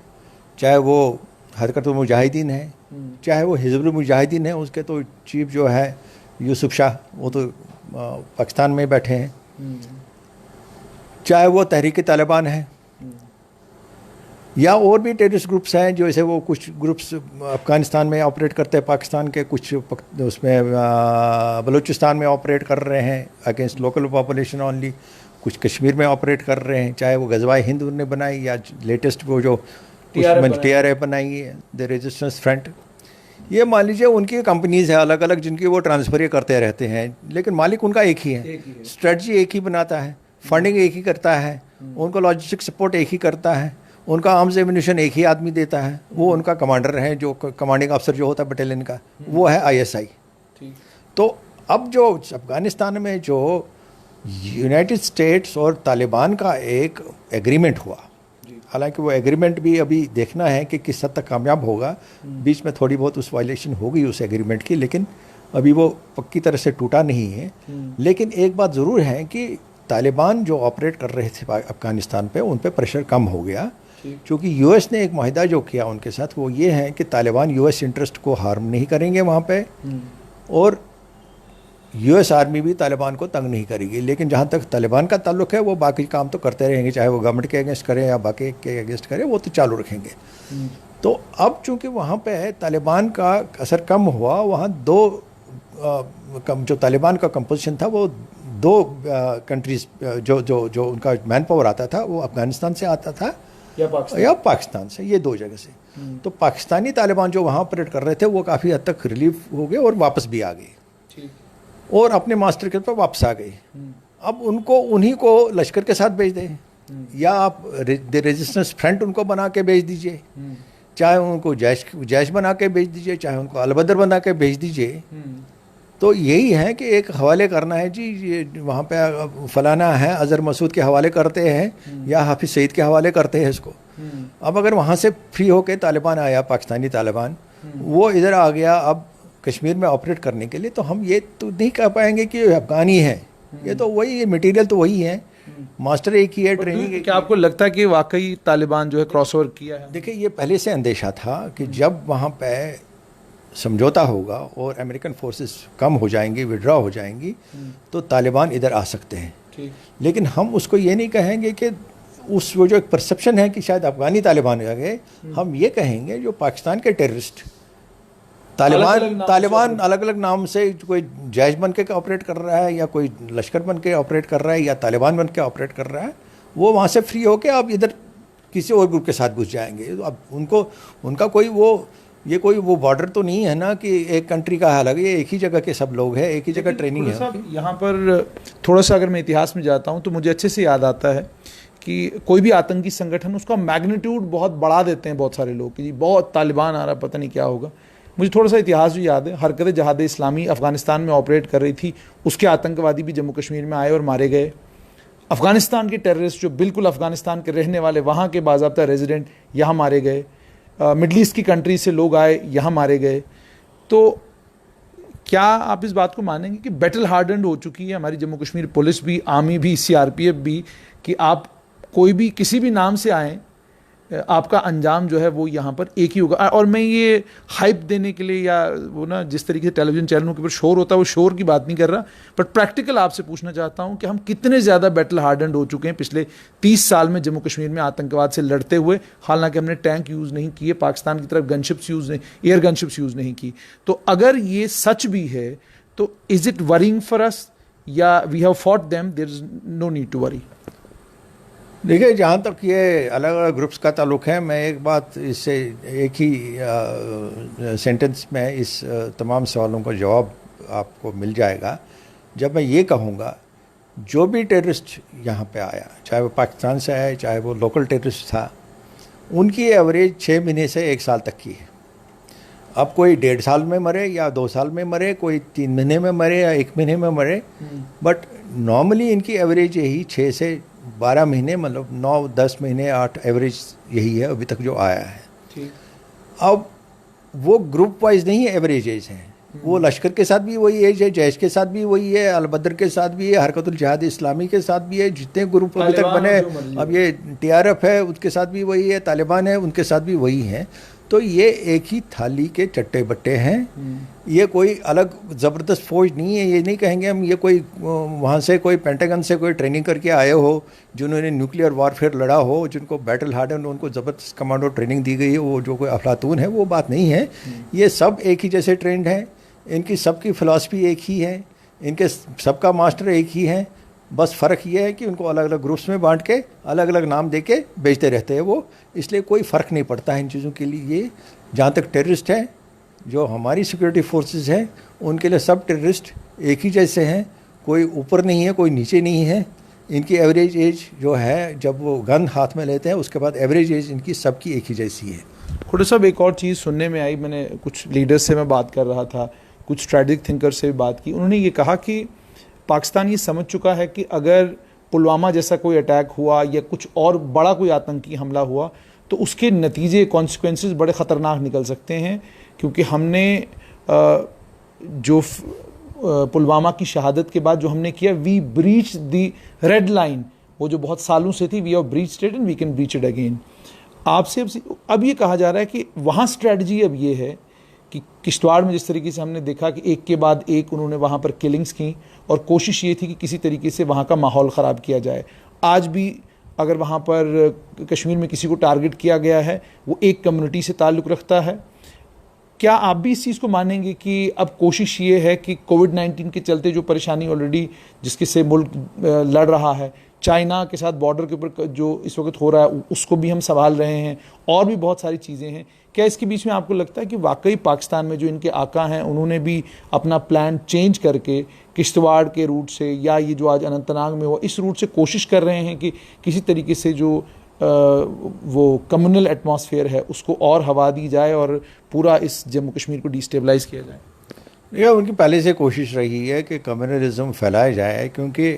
चाहे वो हरकत मुजाहिदीन है, चाहे वो हिज़्बुल मुजाहिदीन है, उसके तो चीफ जो है यूसुफ शाह, वो तो पाकिस्तान में बैठे हैं, चाहे वो तहरीक तालिबान है, या और भी टेररिस्ट ग्रुप्स हैं जो ऐसे वो कुछ ग्रुप्स अफ़गानिस्तान में ऑपरेट करते हैं, पाकिस्तान के कुछ उसमें बलूचिस्तान में ऑपरेट कर रहे हैं अगेंस्ट लोकल पॉपुलेशन ओनली, कुछ कश्मीर में ऑपरेट कर रहे हैं, चाहे वो गज़वाए हिंद ने बनाई या लेटेस्ट वो जो TRF बनाई है, द रेजिस्टेंस फ्रंट। ये मान लीजिए उनकी कंपनीज़ है अलग अलग जिनकी वो ट्रांसफर करते रहते हैं, लेकिन मालिक उनका एक ही है, स्ट्रेटजी एक ही बनाता है, फंडिंग एक ही करता है, उनको लॉजिस्टिक सपोर्ट एक ही करता है, उनका आर्म्स एम्युनिशन एक ही आदमी देता है, वो उनका कमांडर है, जो कमांडिंग अफसर जो होता है बटालियन का, वो है ISI। तो अब जो अफ़गानिस्तान में जो यूनाइटेड स्टेट्स और तालिबान का एक एग्रीमेंट हुआ, हालांकि वो एग्रीमेंट भी अभी देखना है कि किस हद तक कामयाब होगा, बीच में थोड़ी बहुत उस वायलेशन हो गई उस एग्रीमेंट की, लेकिन अभी वो पक्की तरह से टूटा नहीं है। लेकिन एक बात ज़रूर है कि तालिबान जो ऑपरेट कर रहे थे अफ़गानिस्तान पे, उन पे प्रेशर कम हो गया, क्योंकि US ने एक माहिदा जो किया उनके साथ वो ये है कि तालिबान US इंटरेस्ट को हार्म नहीं करेंगे वहाँ पे, और US आर्मी भी तालिबान को तंग नहीं करेगी। लेकिन जहाँ तक तालिबान का ताल्लुक है, वो बाकी काम तो करते रहेंगे, चाहे वो गवर्नमेंट के अगेंस्ट करें या बाकी के अगेंस्ट करें, वो तो चालू रखेंगे। तो अब चूँकि वहाँ पे तालिबान का असर कम हुआ, वहाँ जो तालिबान का कंपोजिशन था वो 2 कंट्रीज़ जो उनका मैन पावर आता था वो अफ़गानिस्तान से आता था या पाकिस्तान से, ये 2 जगह से। तो पाकिस्तानी तालिबान जो वहाँ ऑपरेट कर रहे थे वो काफ़ी हद तक रिलीफ हो गए और वापस भी आ गए और अपने मास्टर के पर वापस आ गए। अब उनको उन्हीं को लश्कर के साथ भेज दें या आप रेजिस्टेंस फ्रंट उनको बना के भेज दीजिए, चाहे उनको जैश बना के भेज दीजिए, चाहे उनको अलबदर बना के भेज दीजिए। तो यही है कि एक हवाले करना है जी, ये वहाँ पे फलाना है अज़हर मसूद के हवाले करते हैं या हाफिज़ सईद के हवाले करते हैं इसको। अब अगर वहाँ से फ्री होके तालिबान आया, पाकिस्तानी तालिबान वो इधर आ गया अब कश्मीर में ऑपरेट करने के लिए, तो हम ये तो नहीं कह पाएंगे कि अफगानी है, ये तो वही मटेरियल तो वही है, मास्टर एक ही है, ट्रेनिंग। क्या आपको लगता है कि वाकई तालिबान जो है क्रॉसओवर किया है? देखिए, ये पहले से अंदेशा था कि जब वहाँ पे समझौता होगा और अमेरिकन फोर्सेस कम हो जाएंगी, विड्रॉ हो जाएंगी, तो तालिबान इधर आ सकते हैं। लेकिन हम उसको ये नहीं कहेंगे कि वो जो एक परसेप्शन है कि शायद अफगानी तालिबान आ गए, हम ये कहेंगे जो पाकिस्तान के टेररिस्ट तालिबान अलग अलग नाम से, कोई जैश बन के ऑपरेट कर रहा है या कोई लश्कर बन के ऑपरेट कर रहा है या तालिबान बन के ऑपरेट कर रहा है, वो वहाँ से फ्री होके अब इधर किसी और ग्रुप के साथ घुस जाएंगे। अब उनका कोई वो बॉर्डर तो नहीं है ना कि एक कंट्री का हाल है, ये एक ही जगह के सब लोग हैं, एक ही जगह ट्रेनिंग है। यहाँ पर थोड़ा सा अगर मैं इतिहास में जाता हूँ तो मुझे अच्छे से याद आता है कि कोई भी आतंकी संगठन उसका मैग्नीट्यूड बहुत बढ़ा देते हैं बहुत सारे लोग कि जी बहुत तालिबान आ रहा, पता नहीं क्या होगा। मुझे थोड़ा सा इतिहास भी याद है, हरकत जहाद इस्लामी अफगानिस्तान में ऑपरेट कर रही थी, उसके आतंकवादी भी जम्मू कश्मीर में आए और मारे गए। अफगानिस्तान के टेररिस्ट जो बिल्कुल अफगानिस्तान के रहने वाले, वहाँ के बाज़ाब्ता रेजिडेंट यहाँ मारे गए। मिडल ईस्ट की कंट्री से लोग आए, यहाँ मारे गए। तो क्या आप इस बात को मानेंगे कि बैटल हार्डन्ड हो चुकी है हमारी जम्मू कश्मीर पुलिस भी, आर्मी भी, सीआरपीएफ भी, कि आप कोई भी किसी भी नाम से आएँ, आपका अंजाम जो है वो यहाँ पर एक ही होगा? और मैं ये हाइप देने के लिए या वो ना जिस तरीके से टेलीविज़न चैनलों के ऊपर शोर होता है वो शोर की बात नहीं कर रहा, बट प्रैक्टिकल आपसे पूछना चाहता हूँ कि हम कितने ज़्यादा बैटल हार्डन्ड हो चुके हैं पिछले 30 साल में जम्मू कश्मीर में आतंकवाद से लड़ते हुए। हालांकि हमने टैंक यूज़ नहीं किए, पाकिस्तान की तरफ गनशिप्स यूज़ नहीं, एयर गनशिप्स यूज़ नहीं की। तो अगर ये सच भी है तो is it worrying for us या we have fought them, there is no need to worry? देखिए, जहाँ तक ये अलग अलग ग्रुप्स का ताल्लुक है, मैं एक बात इससे एक ही सेंटेंस में इस तमाम सवालों का जवाब आपको मिल जाएगा जब मैं ये कहूँगा जो भी टेररिस्ट यहाँ पे आया, चाहे वो पाकिस्तान से आए, चाहे वो लोकल टेररिस्ट था, उनकी एवरेज 6 महीने से 1 साल तक की है। अब कोई 1.5 साल में मरे या 2 साल में मरे, कोई 3 महीने में मरे या 1 महीने में मरे, बट नॉर्मली इनकी एवरेज यही 6 से 12 महीने, मतलब 9-10 महीने 8 एवरेज यही है अभी तक जो आया है। अब वो ग्रुप वाइज नहीं है, एवरेज एज है। वो लश्कर के साथ भी वही एज है, जैश के साथ भी वही है, अलबदर के साथ भी है, हरकतुल जिहाद इस्लामी के साथ भी है, जितने ग्रुप अभी तक बने, अब ये TRF है उसके साथ भी वही है, तालिबान है उनके साथ भी वही है। तो ये एक ही थाली के चट्टे बट्टे हैं, ये कोई अलग ज़बरदस्त फौज नहीं है। ये नहीं कहेंगे हम ये कोई वहाँ से कोई पेंटागन से कोई ट्रेनिंग करके आए हो, जिन्होंने न्यूक्लियर वॉरफेयर लड़ा हो, जिनको बैटल हार्डन, उनको ज़बरदस्त कमांडो ट्रेनिंग दी गई है, वो जो कोई अफलातून है, वो बात नहीं है। ये सब एक ही जैसे ट्रेंड हैं, इनकी सबकी फ़िलासफ़ी एक ही है, इनके सबका मास्टर एक ही है। बस फ़र्क ये है कि उनको अलग अलग ग्रुप्स में बांट के अलग अलग नाम दे के बेचते रहते हैं वो, इसलिए कोई फ़र्क नहीं पड़ता है इन चीज़ों के लिए। ये जहाँ तक टेररिस्ट है, जो हमारी सिक्योरिटी फोर्सेस हैं, उनके लिए सब टेररिस्ट एक ही जैसे हैं, कोई ऊपर नहीं है, कोई नीचे नहीं है। इनकी एवरेज एज जो है, जब वो गन हाथ में लेते हैं उसके बाद एवरेज एज इनकी सबकी एक ही जैसी है। खुद साहब, एक और चीज़ सुनने में आई, मैंने कुछ लीडर्स से मैं बात कर रहा था, कुछ स्ट्रेटेजिक थिंकर से भी बात की, उन्होंने ये कहा कि पाकिस्तान ये समझ चुका है कि अगर पुलवामा जैसा कोई अटैक हुआ या कुछ और बड़ा कोई आतंकी हमला हुआ तो उसके नतीजे, कॉन्सिक्वेंसेस बड़े ख़तरनाक निकल सकते हैं। क्योंकि हमने जो पुलवामा की शहादत के बाद जो हमने किया, we breach the red line, वो जो बहुत सालों से थी, we have breached it and we can breach it again. आपसे अब ये कहा जा रहा है कि वहाँ स्ट्रेटजी अब ये है कि किश्तवाड़ में जिस तरीके से हमने देखा कि एक के बाद एक उन्होंने वहाँ पर किलिंग्स की और कोशिश ये थी कि किसी तरीके से वहाँ का माहौल ख़राब किया जाए। आज भी अगर वहाँ पर कश्मीर में किसी को टारगेट किया गया है, वो एक कम्युनिटी से ताल्लुक़ रखता है। क्या आप भी इस चीज़ को मानेंगे कि अब कोशिश ये है कि कोविड-19 के चलते जो परेशानी ऑलरेडी जिसके से मुल्क लड़ रहा है, चाइना के साथ बॉर्डर के ऊपर जो इस वक्त हो रहा है उसको भी हम संभाल रहे हैं, और भी बहुत सारी चीज़ें हैं। क्या इसके बीच में आपको लगता है कि वाकई पाकिस्तान में जो इनके आका हैं उन्होंने भी अपना प्लान चेंज करके किश्तवाड़ के रूट से, या ये जो आज अनंतनाग में हुआ, इस रूट से कोशिश कर रहे हैं कि किसी तरीके से जो वो कम्युनल एटमॉस्फेयर है उसको और हवा दी जाए और पूरा इस जम्मू कश्मीर को डिस्टेबलाइज किया जाए? यह उनकी पहले से कोशिश रही है कि कम्युनलिज्म फैलाया जाए, क्योंकि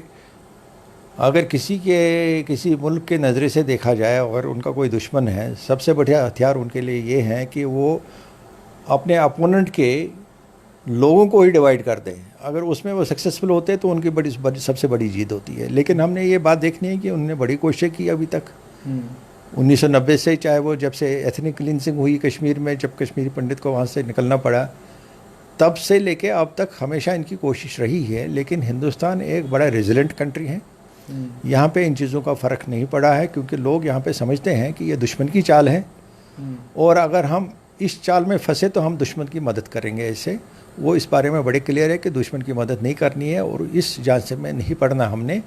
अगर किसी मुल्क के नज़रे से देखा जाए, अगर उनका कोई दुश्मन है, सबसे बढ़िया हथियार उनके लिए ये है कि वो अपने अपोनेंट के लोगों को ही डिवाइड कर दें। अगर उसमें वो सक्सेसफुल होते हैं तो उनकी सबसे बड़ी जीत होती है। लेकिन हमने ये बात देखनी है कि उन्होंने बड़ी कोशिश की अभी तक 1990 से, चाहे वो जब से एथनिक क्लींसिंग हुई कश्मीर में, जब कश्मीरी पंडित को वहाँ से निकलना पड़ा, तब से लेके अब तक हमेशा इनकी कोशिश रही है। लेकिन हिंदुस्तान एक बड़ा रेजिलेंट कंट्री है, यहाँ पे इन चीज़ों का फ़र्क नहीं पड़ा है, क्योंकि लोग यहाँ पे समझते हैं कि ये दुश्मन की चाल है, और अगर हम इस चाल में फंसे तो हम दुश्मन की मदद करेंगे। ऐसे वो इस बारे में बड़े क्लियर है कि दुश्मन की मदद नहीं करनी है, और इस जांच में नहीं पड़ना। हमने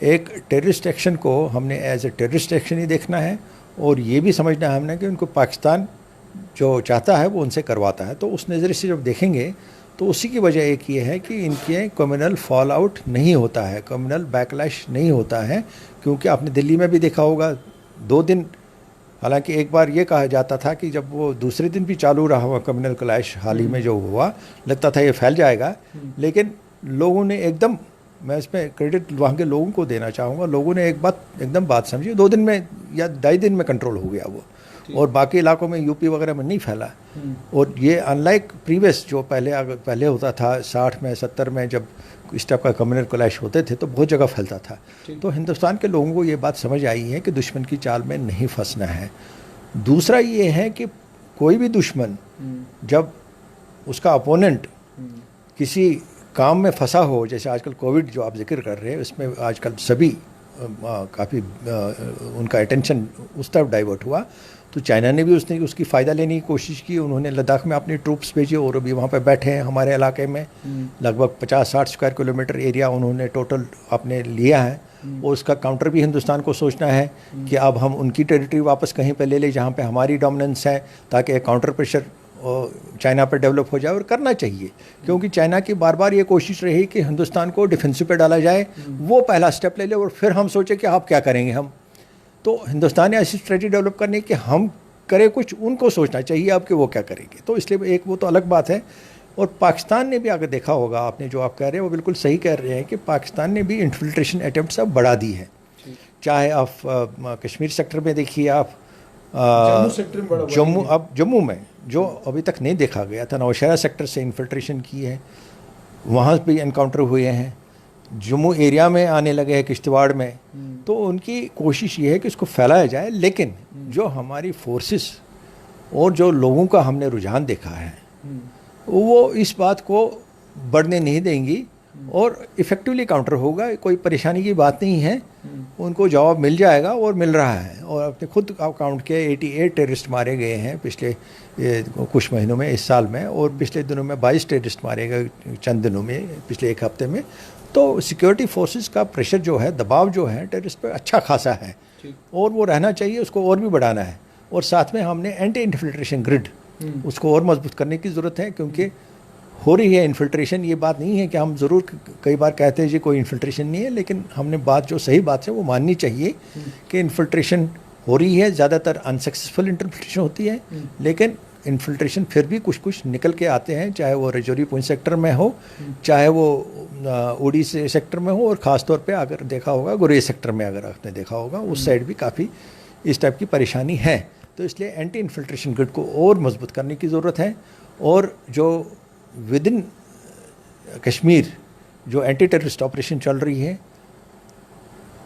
एक टेररिस्ट एक्शन को हमने एज ए टेररिस्ट एक्शन ही देखना है, और ये भी समझना है हमने कि उनको पाकिस्तान जो चाहता है वो उनसे करवाता है। तो उस नज़रिए से जब देखेंगे तो उसी की वजह एक ये है कि इनके कम्युनल फॉल आउट नहीं होता है, कम्युनल बैकलैश नहीं होता है। क्योंकि आपने दिल्ली में भी देखा होगा 2 दिन, हालांकि एक बार ये कहा जाता था कि जब वो दूसरे दिन भी चालू रहा हुआ कम्युनल क्लैश हाल ही में जो हुआ, लगता था ये फैल जाएगा, लेकिन लोगों ने एकदम, मैं इसमें क्रेडिट वहाँ के लोगों को देना चाहूँगा, लोगों ने एकदम बात समझी, 2 दिन में या 2.5 दिन में कंट्रोल हो गया वो, और बाकी इलाकों में यूपी वगैरह में नहीं फैला। और ये अनलाइक प्रीवियस जो पहले होता था 60 में 70 में, जब इस टाइप का कम्युनल क्लैश होते थे तो बहुत जगह फैलता था। तो हिंदुस्तान के लोगों को ये बात समझ आई है कि दुश्मन की चाल में नहीं फंसना है। दूसरा ये है कि कोई भी दुश्मन जब उसका अपोनेंट किसी काम में फंसा हो, जैसे आजकल कोविड जो आप जिक्र कर रहे हैं, उसमें आजकल सभी काफ़ी उनका अटेंशन उस तरफ डाइवर्ट हुआ, तो चाइना ने भी उसकी फ़ायदा लेने की कोशिश की। उन्होंने लद्दाख में अपनी ट्रूप्स भेजी और अभी वहाँ पे बैठे हैं हमारे इलाके में। लगभग 50-60 स्क्वायर किलोमीटर एरिया उन्होंने टोटल अपने लिया है, और उसका काउंटर भी हिंदुस्तान को सोचना है कि अब हम उनकी टेरिटरी वापस कहीं पे ले लें जहाँ पे हमारी डोमिनेंस है, ताकि एक काउंटर प्रेशर चाइना पर डेवलप हो जाए। और करना चाहिए, क्योंकि चाइना की बार बार ये कोशिश रही कि हिंदुस्तान को डिफेंसिव पे डाला जाए, वो पहला स्टेप ले ले और फिर हम सोचें कि आप क्या करेंगे हम। तो हिंदुस्तान ने ऐसी स्ट्रेटजी डेवलप करनी कि हम करें कुछ, उनको सोचना चाहिए अब कि वो क्या करेंगे। तो इसलिए एक वो तो अलग बात है। और पाकिस्तान ने भी अगर देखा होगा, आपने जो आप कह रहे हैं वो बिल्कुल सही कह रहे हैं कि पाकिस्तान ने भी इन्फिल्ट्रेशन अटेम्प्ट्स अब बढ़ा दी है। चाहे आप कश्मीर सेक्टर में देखिए, आप जम्मू में जो अभी तक नहीं देखा गया था, नौशहरा सेक्टर से इन्फिल्ट्रेशन की है, वहाँ भी एनकाउंटर हुए हैं, जम्मू एरिया में आने लगे हैं, किश्तवाड़ में। तो उनकी कोशिश ये है कि इसको फैलाया जाए। लेकिन जो हमारी फोर्सेस और जो लोगों का हमने रुझान देखा है, वो इस बात को बढ़ने नहीं देंगी और इफ़ेक्टिवली काउंटर होगा। कोई परेशानी की बात नहीं है, उनको जवाब मिल जाएगा और मिल रहा है। और आपने खुद काउंट किया 88 टेररिस्ट मारे गए हैं पिछले कुछ महीनों में, इस साल में, और पिछले दिनों में 22 टेररिस्ट मारे गए चंद दिनों में, पिछले एक हफ्ते में। तो सिक्योरिटी फोर्सेस का प्रेशर जो है, दबाव जो है टेररिस्ट पे अच्छा खासा है, और वो रहना चाहिए, उसको और भी बढ़ाना है। और साथ में हमने एंटी इन्फिल्ट्रेशन ग्रिड, उसको और मजबूत करने की ज़रूरत है, क्योंकि हो रही है इन्फिल्ट्रेशन। ये बात नहीं है कि हम ज़रूर कई बार कहते हैं जी कोई इन्फिल्ट्रेशन नहीं है, लेकिन हमने बात जो सही बात है वो माननी चाहिए कि इन्फिल्ट्रेशन हो रही है। ज़्यादातर अनसक्सेसफुल इन्फिल्ट्रेशन होती है, लेकिन इन्फिल्ट्रेशन फिर भी कुछ निकल के आते हैं, चाहे वो रजौरी पुंछ सेक्टर में हो, चाहे वो उड़ी से सेक्टर में हो, और ख़ास तौर पे अगर देखा होगा गुरेज सेक्टर में, अगर आपने देखा होगा उस साइड भी काफ़ी इस टाइप की परेशानी है। तो इसलिए एंटी इन्फिल्ट्रेशन ग्रिड को और मजबूत करने की ज़रूरत है। और जो विद इन कश्मीर जो एंटी टेररिस्ट ऑपरेशन चल रही है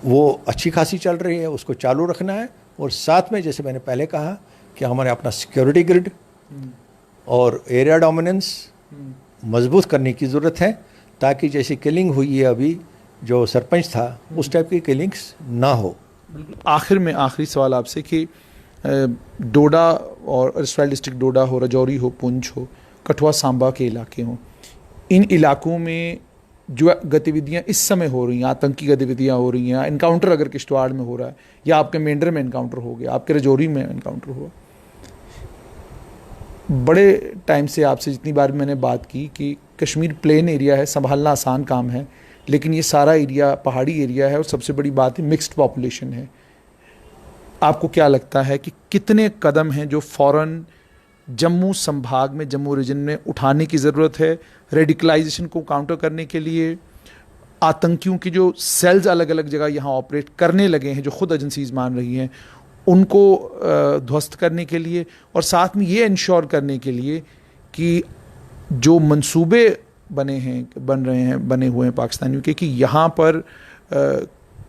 वो अच्छी खासी चल रही है, उसको चालू रखना है। और साथ में जैसे मैंने पहले कहा कि हमारे अपना सिक्योरिटी ग्रिड और एरिया डोमिनेंस मजबूत करने की ज़रूरत है, ताकि जैसी किलिंग हुई है अभी जो सरपंच था, उस टाइप की किलिंग्स ना हो। आखिर में आखिरी सवाल आपसे कि डोडा और इसराइल डिस्ट्रिक्ट डोडा हो, रजौरी हो, पुंछ हो, कठुआ सांबा के इलाके हों, इन इलाकों में जो गतिविधियां इस समय हो रही हैं, आतंकी गतिविधियां हो रही हैं, इनकाउंटर अगर किश्तवाड़ में हो रहा है या आपके मेंढर में इनकाउंटर हो गया, आपके रजौरी में इनकाउंटर हुआ, बड़े टाइम से आपसे जितनी बार मैंने बात की कि कश्मीर प्लेन एरिया है, संभालना आसान काम है, लेकिन ये सारा एरिया पहाड़ी एरिया है और सबसे बड़ी बात है मिक्स्ड पॉपुलेशन है। आपको क्या लगता है कि कितने कदम हैं जो फ़ौरन जम्मू संभाग में, जम्मू रीजन में उठाने की ज़रूरत है रेडिकलाइजेशन को काउंटर करने के लिए? आतंकियों की जो सेल्स अलग अलग जगह यहाँ ऑपरेट करने लगे हैं, जो खुद एजेंसीज मान रही हैं, उनको ध्वस्त करने के लिए, और साथ में ये इंश्योर करने के लिए कि जो मंसूबे बने हुए हैं पाकिस्तानियों के, कि यहाँ पर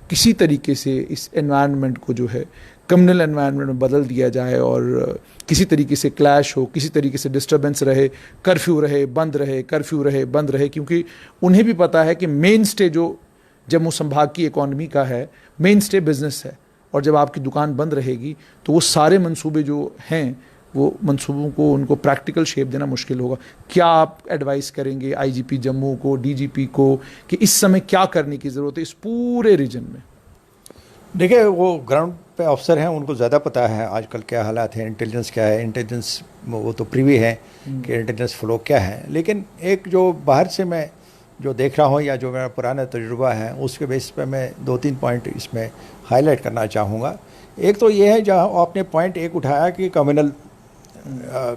किसी तरीके से इस एनवायरनमेंट को जो है कम्युनल एनवायरनमेंट में बदल दिया जाए और किसी तरीके से क्लैश हो, किसी तरीके से डिस्टर्बेंस रहे, कर्फ्यू रहे बंद रहे, कर्फ्यू रहे बंद रहे, क्योंकि उन्हें भी पता है कि मेन स्टे जो जम्मू संभाग की इकॉनमी का है, मेन स्टे बिजनेस है, और जब आपकी दुकान बंद रहेगी तो वो सारे मंसूबे जो हैं वो मंसूबों को, उनको प्रैक्टिकल शेप देना मुश्किल होगा। क्या आप एडवाइस करेंगे आईजीपी जम्मू को, डीजीपी को, कि इस समय क्या करने की ज़रूरत है इस पूरे रीजन में? देखिए, वो ग्राउंड पे अफसर हैं, उनको ज़्यादा पता है आजकल क्या हालात हैं, इंटेलिजेंस क्या है, इंटेलिजेंस वो तो प्रीवी है कि इंटेलिजेंस फ्लो क्या है। लेकिन एक जो बाहर से मैं जो देख रहा हूँ या जो मेरा पुराना तजुर्बा है, उसके बेसिस पे मैं 2-3 पॉइंट इसमें हाईलाइट करना चाहूँगा। एक तो ये है जहाँ आपने पॉइंट एक उठाया कि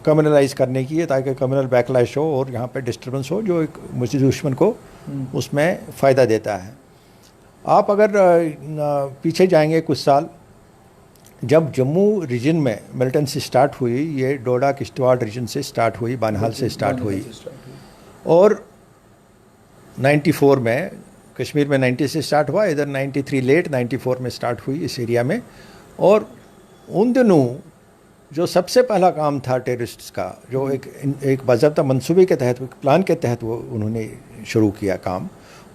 कम्युनलाइज करने की है, ताकि कम्युनल बैकलैश हो और यहाँ पे डिस्टर्बेंस हो जो एक मुस्लिम दुश्मन को उसमें फ़ायदा देता है। आप अगर पीछे जाएंगे कुछ साल, जब जम्मू रीजन में मिलिटेंसी स्टार्ट हुई, ये डोडा किश्तवाड़ रीजन से स्टार्ट हुई, बानहाल से स्टार्ट हुई, और 94 में कश्मीर में 90 से स्टार्ट हुआ, इधर 93 लेट 94 में स्टार्ट हुई इस एरिया में। और उन दिनों जो सबसे पहला काम था टेररिस्ट्स का, जो एक बाज़ाब्ता मंसूबे के तहत, प्लान के तहत वो उन्होंने शुरू किया काम,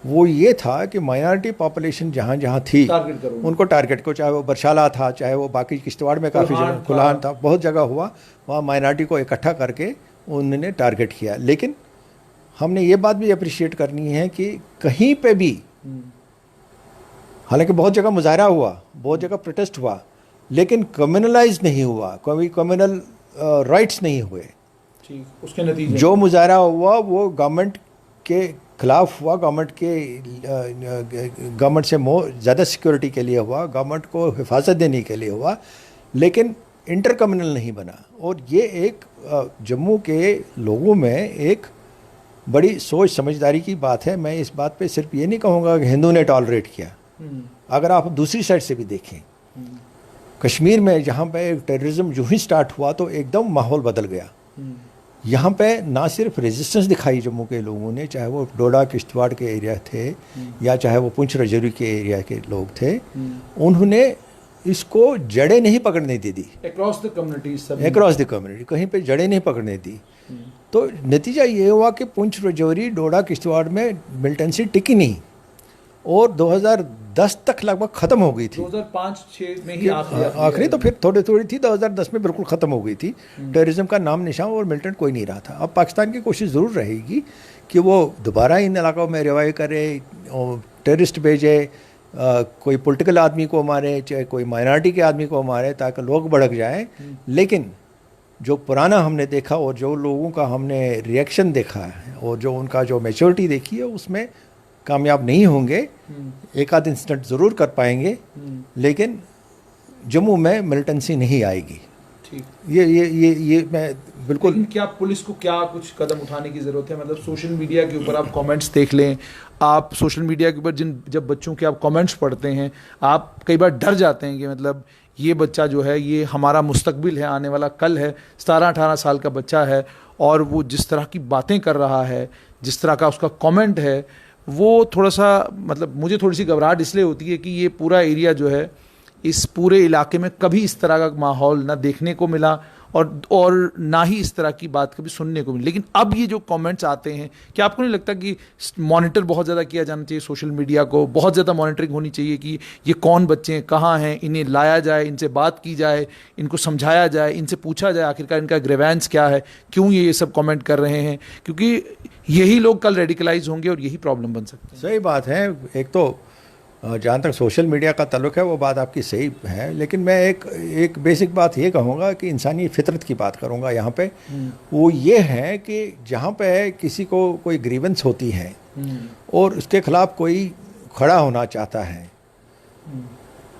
वो ये था कि माइनॉरिटी पॉपुलेशन जहाँ जहाँ थी उनको टारगेट को, चाहे वो बरशाला था, चाहे वो बाकी किश्तवाड़ में काफ़ी जगह, कुल्हान था, बहुत जगह हुआ, वहाँ माइनॉरिटी को इकट्ठा करके उन्होंने टारगेट किया। लेकिन हमने ये बात भी अप्रिशिएट करनी है कि कहीं पे भी, हालांकि बहुत जगह मुजाहरा हुआ, बहुत जगह प्रोटेस्ट हुआ, लेकिन कम्युनलाइज नहीं हुआ, कोई कम्युनल राइट्स नहीं हुए। ठीक, उसके नतीजे जो मुजाहरा हुआ वो गवर्नमेंट के खिलाफ हुआ, गवर्नमेंट से ज़्यादा सिक्योरिटी के लिए हुआ, गवर्नमेंट को हिफाजत देने के लिए हुआ, लेकिन इंटर कम्युनल नहीं बना। और ये एक जम्मू के लोगों में एक बड़ी सोच समझदारी की बात है। मैं इस बात पे सिर्फ ये नहीं कहूँगा कि हिंदू ने टॉलरेट किया। अगर आप दूसरी साइड से भी देखें, कश्मीर में जहाँ पे टेररिज्म जो ही स्टार्ट हुआ तो एकदम माहौल बदल गया। यहाँ पे ना सिर्फ रेजिस्टेंस दिखाई जम्मू के लोगों ने, चाहे वो डोडा किश्तवाड़ के एरिया थे या चाहे वो पुंछ रजौरी के एरिया के लोग थे, उन्होंने इसको जड़ें नहीं पकड़ने दी। अक्रॉस द कम्युनिटी कहीं पे जड़ें नहीं पकड़ने दी। तो नतीजा ये हुआ कि पुंछ रजौरी डोडा किश्तवाड़ में मिलिटेंसी टिकी नहीं, और 2010 तक लगभग ख़त्म हो गई थी। 2005-6 में ही आखिरी, तो फिर थोड़ी थोड़ी थी, 2010 में बिल्कुल ख़त्म हो गई थी। टेररिज्म का नाम निशान और मिलिटेंट कोई नहीं रहा था। अब पाकिस्तान की कोशिश ज़रूर रहेगी कि वो दोबारा इन इलाकों में रिवाइव करे, टेररिस्ट भेजे, कोई पॉलिटिकल आदमी को मारे, चाहे कोई माइनॉरिटी के आदमी को मारे, ताकि लोग भड़क जाएं। लेकिन जो पुराना हमने देखा और जो लोगों का हमने रिएक्शन देखा है और जो उनका जो मैच्योरिटी देखी है, उसमें कामयाब नहीं होंगे। एक आध इंसिडेंट ज़रूर कर पाएंगे, लेकिन जम्मू में मिलिटेंसी नहीं आएगी। ठीक, ये मैं बिल्कुल। लेकिन क्या पुलिस को क्या कुछ कदम उठाने की ज़रूरत है? मतलब सोशल मीडिया के ऊपर आप कमेंट्स देख लें, आप सोशल मीडिया के ऊपर जब बच्चों के आप कमेंट्स पढ़ते हैं, आप कई बार डर जाते हैं कि मतलब ये बच्चा जो है, ये हमारा मुस्तकबिल है, आने वाला कल है, 17-18 साल का बच्चा है, और वो जिस तरह की बातें कर रहा है, जिस तरह का उसका कमेंट है, वो थोड़ा सा, मतलब मुझे थोड़ी सी घबराहट इसलिए होती है कि ये पूरा एरिया जो है, इस पूरे इलाके में कभी इस तरह का माहौल ना देखने को मिला, और ना ही इस तरह की बात कभी सुनने को मिली। लेकिन अब ये जो कमेंट्स आते हैं, क्या आपको नहीं लगता कि मॉनिटर बहुत ज़्यादा किया जाना चाहिए, सोशल मीडिया को बहुत ज़्यादा मॉनिटरिंग होनी चाहिए कि ये कौन बच्चे हैं, कहाँ हैं, इन्हें लाया जाए, इनसे बात की जाए, इनको समझाया जाए, इनसे पूछा जाए आखिरकार इनका ग्रीवेंस क्या है, क्यों ये सब कमेंट कर रहे हैं, क्योंकि यही लोग कल रेडिकलाइज होंगे और यही प्रॉब्लम बन सकती है। सही बात है। एक तो जहाँ तक सोशल मीडिया का ताल्लुक है वो बात आपकी सही है, लेकिन मैं एक बेसिक बात ये कहूँगा कि इंसानी फितरत की बात करूँगा यहाँ पे। वो ये है कि जहाँ पे किसी को कोई ग्रीवेंस होती है और उसके खिलाफ कोई खड़ा होना चाहता है,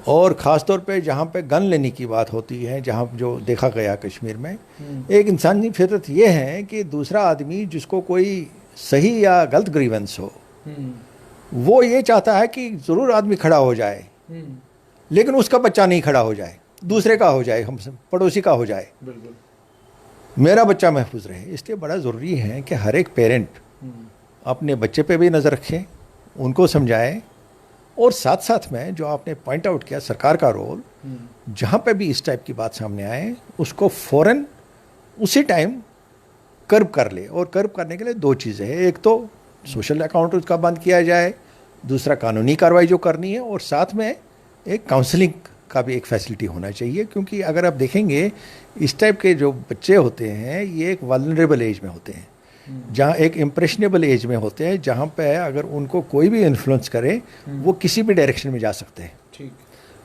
और ख़ास तौर पे जहाँ पे गन लेने की बात होती है, जहाँ जो देखा गया कश्मीर में, एक इंसानी फितरत ये है कि दूसरा आदमी जिसको कोई सही या गलत ग्रीवेंस हो, वो ये चाहता है कि ज़रूर आदमी खड़ा हो जाए, लेकिन उसका बच्चा नहीं खड़ा हो जाए, दूसरे का हो जाए, हम पड़ोसी का हो जाए, मेरा बच्चा महफूज रहे। इसलिए बड़ा ज़रूरी है कि हर एक पेरेंट अपने बच्चे पे भी नज़र रखे, उनको समझाए, और साथ साथ में जो आपने पॉइंट आउट किया सरकार का रोल, जहाँ पे भी इस टाइप की बात सामने आए उसको फ़ौरन उसी टाइम कर्ब कर ले। और कर्ब करने के लिए दो चीज़ें हैं, एक तो सोशल अकाउंट उसका बंद किया जाए, दूसरा कानूनी कार्रवाई जो करनी है, और साथ में एक काउंसलिंग का भी एक फैसिलिटी होना चाहिए। क्योंकि अगर आप देखेंगे इस टाइप के जो बच्चे होते हैं ये एक वल्नरेबल एज में होते हैं, जहाँ एक इम्प्रेशनेबल एज में होते हैं, जहाँ पे अगर उनको कोई भी इन्फ्लुएंस करे वो किसी भी डायरेक्शन में जा सकते हैं। ठीक,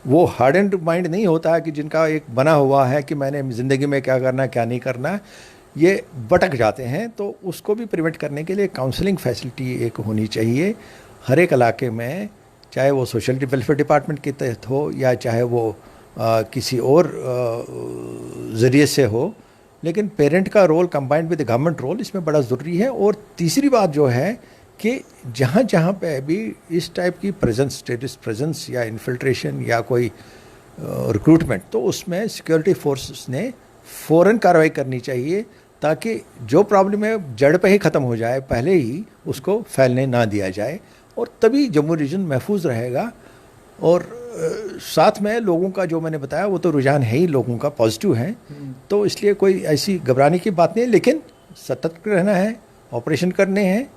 वो हार्ड एंड माइंड नहीं होता है कि जिनका एक बना हुआ है कि मैंने ज़िंदगी में क्या करना है क्या नहीं करना, ये भटक जाते हैं। तो उसको भी प्रिवेंट करने के लिए काउंसलिंग फैसिलिटी एक होनी चाहिए हर एक इलाके में, चाहे वो सोशल वेलफेयर डिपार्टमेंट के तहत हो या चाहे वो किसी और ज़रिए से हो। लेकिन पेरेंट का role combined with government role इसमें बड़ा ज़रूरी है। और तीसरी बात जो है कि जहाँ जहाँ पे भी इस टाइप की प्रेजेंस, टेररिस्ट प्रेजेंस या इन्फिल्ट्रेशन या कोई रिक्रूटमेंट, तो उसमें सिक्योरिटी फोर्सेस ने फ़ौरन कार्रवाई करनी चाहिए ताकि जो प्रॉब्लम है जड़ पे ही ख़त्म हो जाए, पहले ही उसको फैलने ना दिया जाए, और तभी जम्मू रीजन महफूज रहेगा। और साथ में लोगों का जो मैंने बताया वो तो रुझान है ही लोगों का पॉजिटिव है, तो इसलिए कोई ऐसी घबराने की बात नहीं है, लेकिन सतर्क रहना है, ऑपरेशन करने हैं,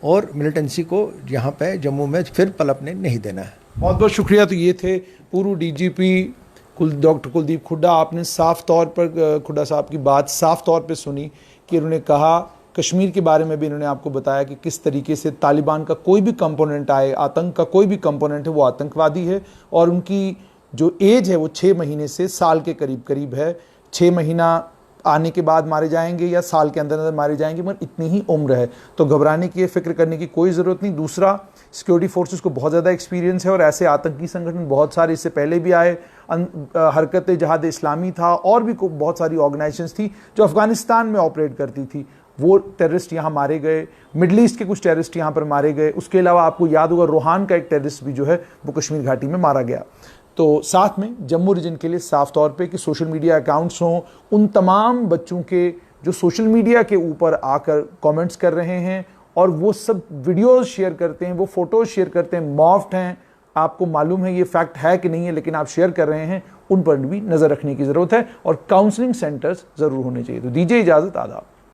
और मिलिटेंसी को यहाँ पे जम्मू में फिर पलपने नहीं देना है। बहुत बहुत शुक्रिया। तो ये थे पूर्व डीजीपी डॉक्टर कुलदीप हुड्डा। आपने साफ तौर पर हुड्डा साहब की बात साफ तौर पे सुनी कि उन्होंने कहा, कश्मीर के बारे में भी इन्होंने आपको बताया कि किस तरीके से तालिबान का कोई भी कंपोनेंट आए, आतंक का कोई भी कंपोनेंट है वो आतंकवादी है, और उनकी जो एज है वो 6 महीने से साल के करीब करीब है। 6 महीना आने के बाद मारे जाएंगे या साल के अंदर अंदर मारे जाएंगे, मगर इतनी ही उम्र है, तो घबराने की, फिक्र करने की कोई ज़रूरत नहीं। दूसरा, सिक्योरिटी फोर्सेस को बहुत ज़्यादा एक्सपीरियंस है और ऐसे आतंकी संगठन बहुत सारे इससे पहले भी आए। हरकत जहाद इस्लामी था, और भी बहुत सारी ऑर्गेनाइजेशंस थी जो अफगानिस्तान में ऑपरेट करती थी, वो टेररिस्ट यहाँ मारे गए। मिडल ईस्ट के कुछ टेररिस्ट यहाँ पर मारे गए। उसके अलावा आपको याद होगा रोहान का एक टेररिस्ट भी जो है वो कश्मीर घाटी में मारा गया। तो साथ में जम्मू रीजन के लिए साफ तौर पे कि सोशल मीडिया अकाउंट्स हों, उन तमाम बच्चों के जो सोशल मीडिया के ऊपर आकर कमेंट्स कर रहे हैं और वो सब वीडियोस शेयर करते हैं, वो फोटोज शेयर करते हैं, मॉफ्ड हैं, आपको मालूम है ये फैक्ट है कि नहीं है, लेकिन आप शेयर कर रहे हैं, उन पर भी नज़र रखने की ज़रूरत है और काउंसलिंग सेंटर्स ज़रूर होने चाहिए। तो दीजिए इजाज़त, आदाब।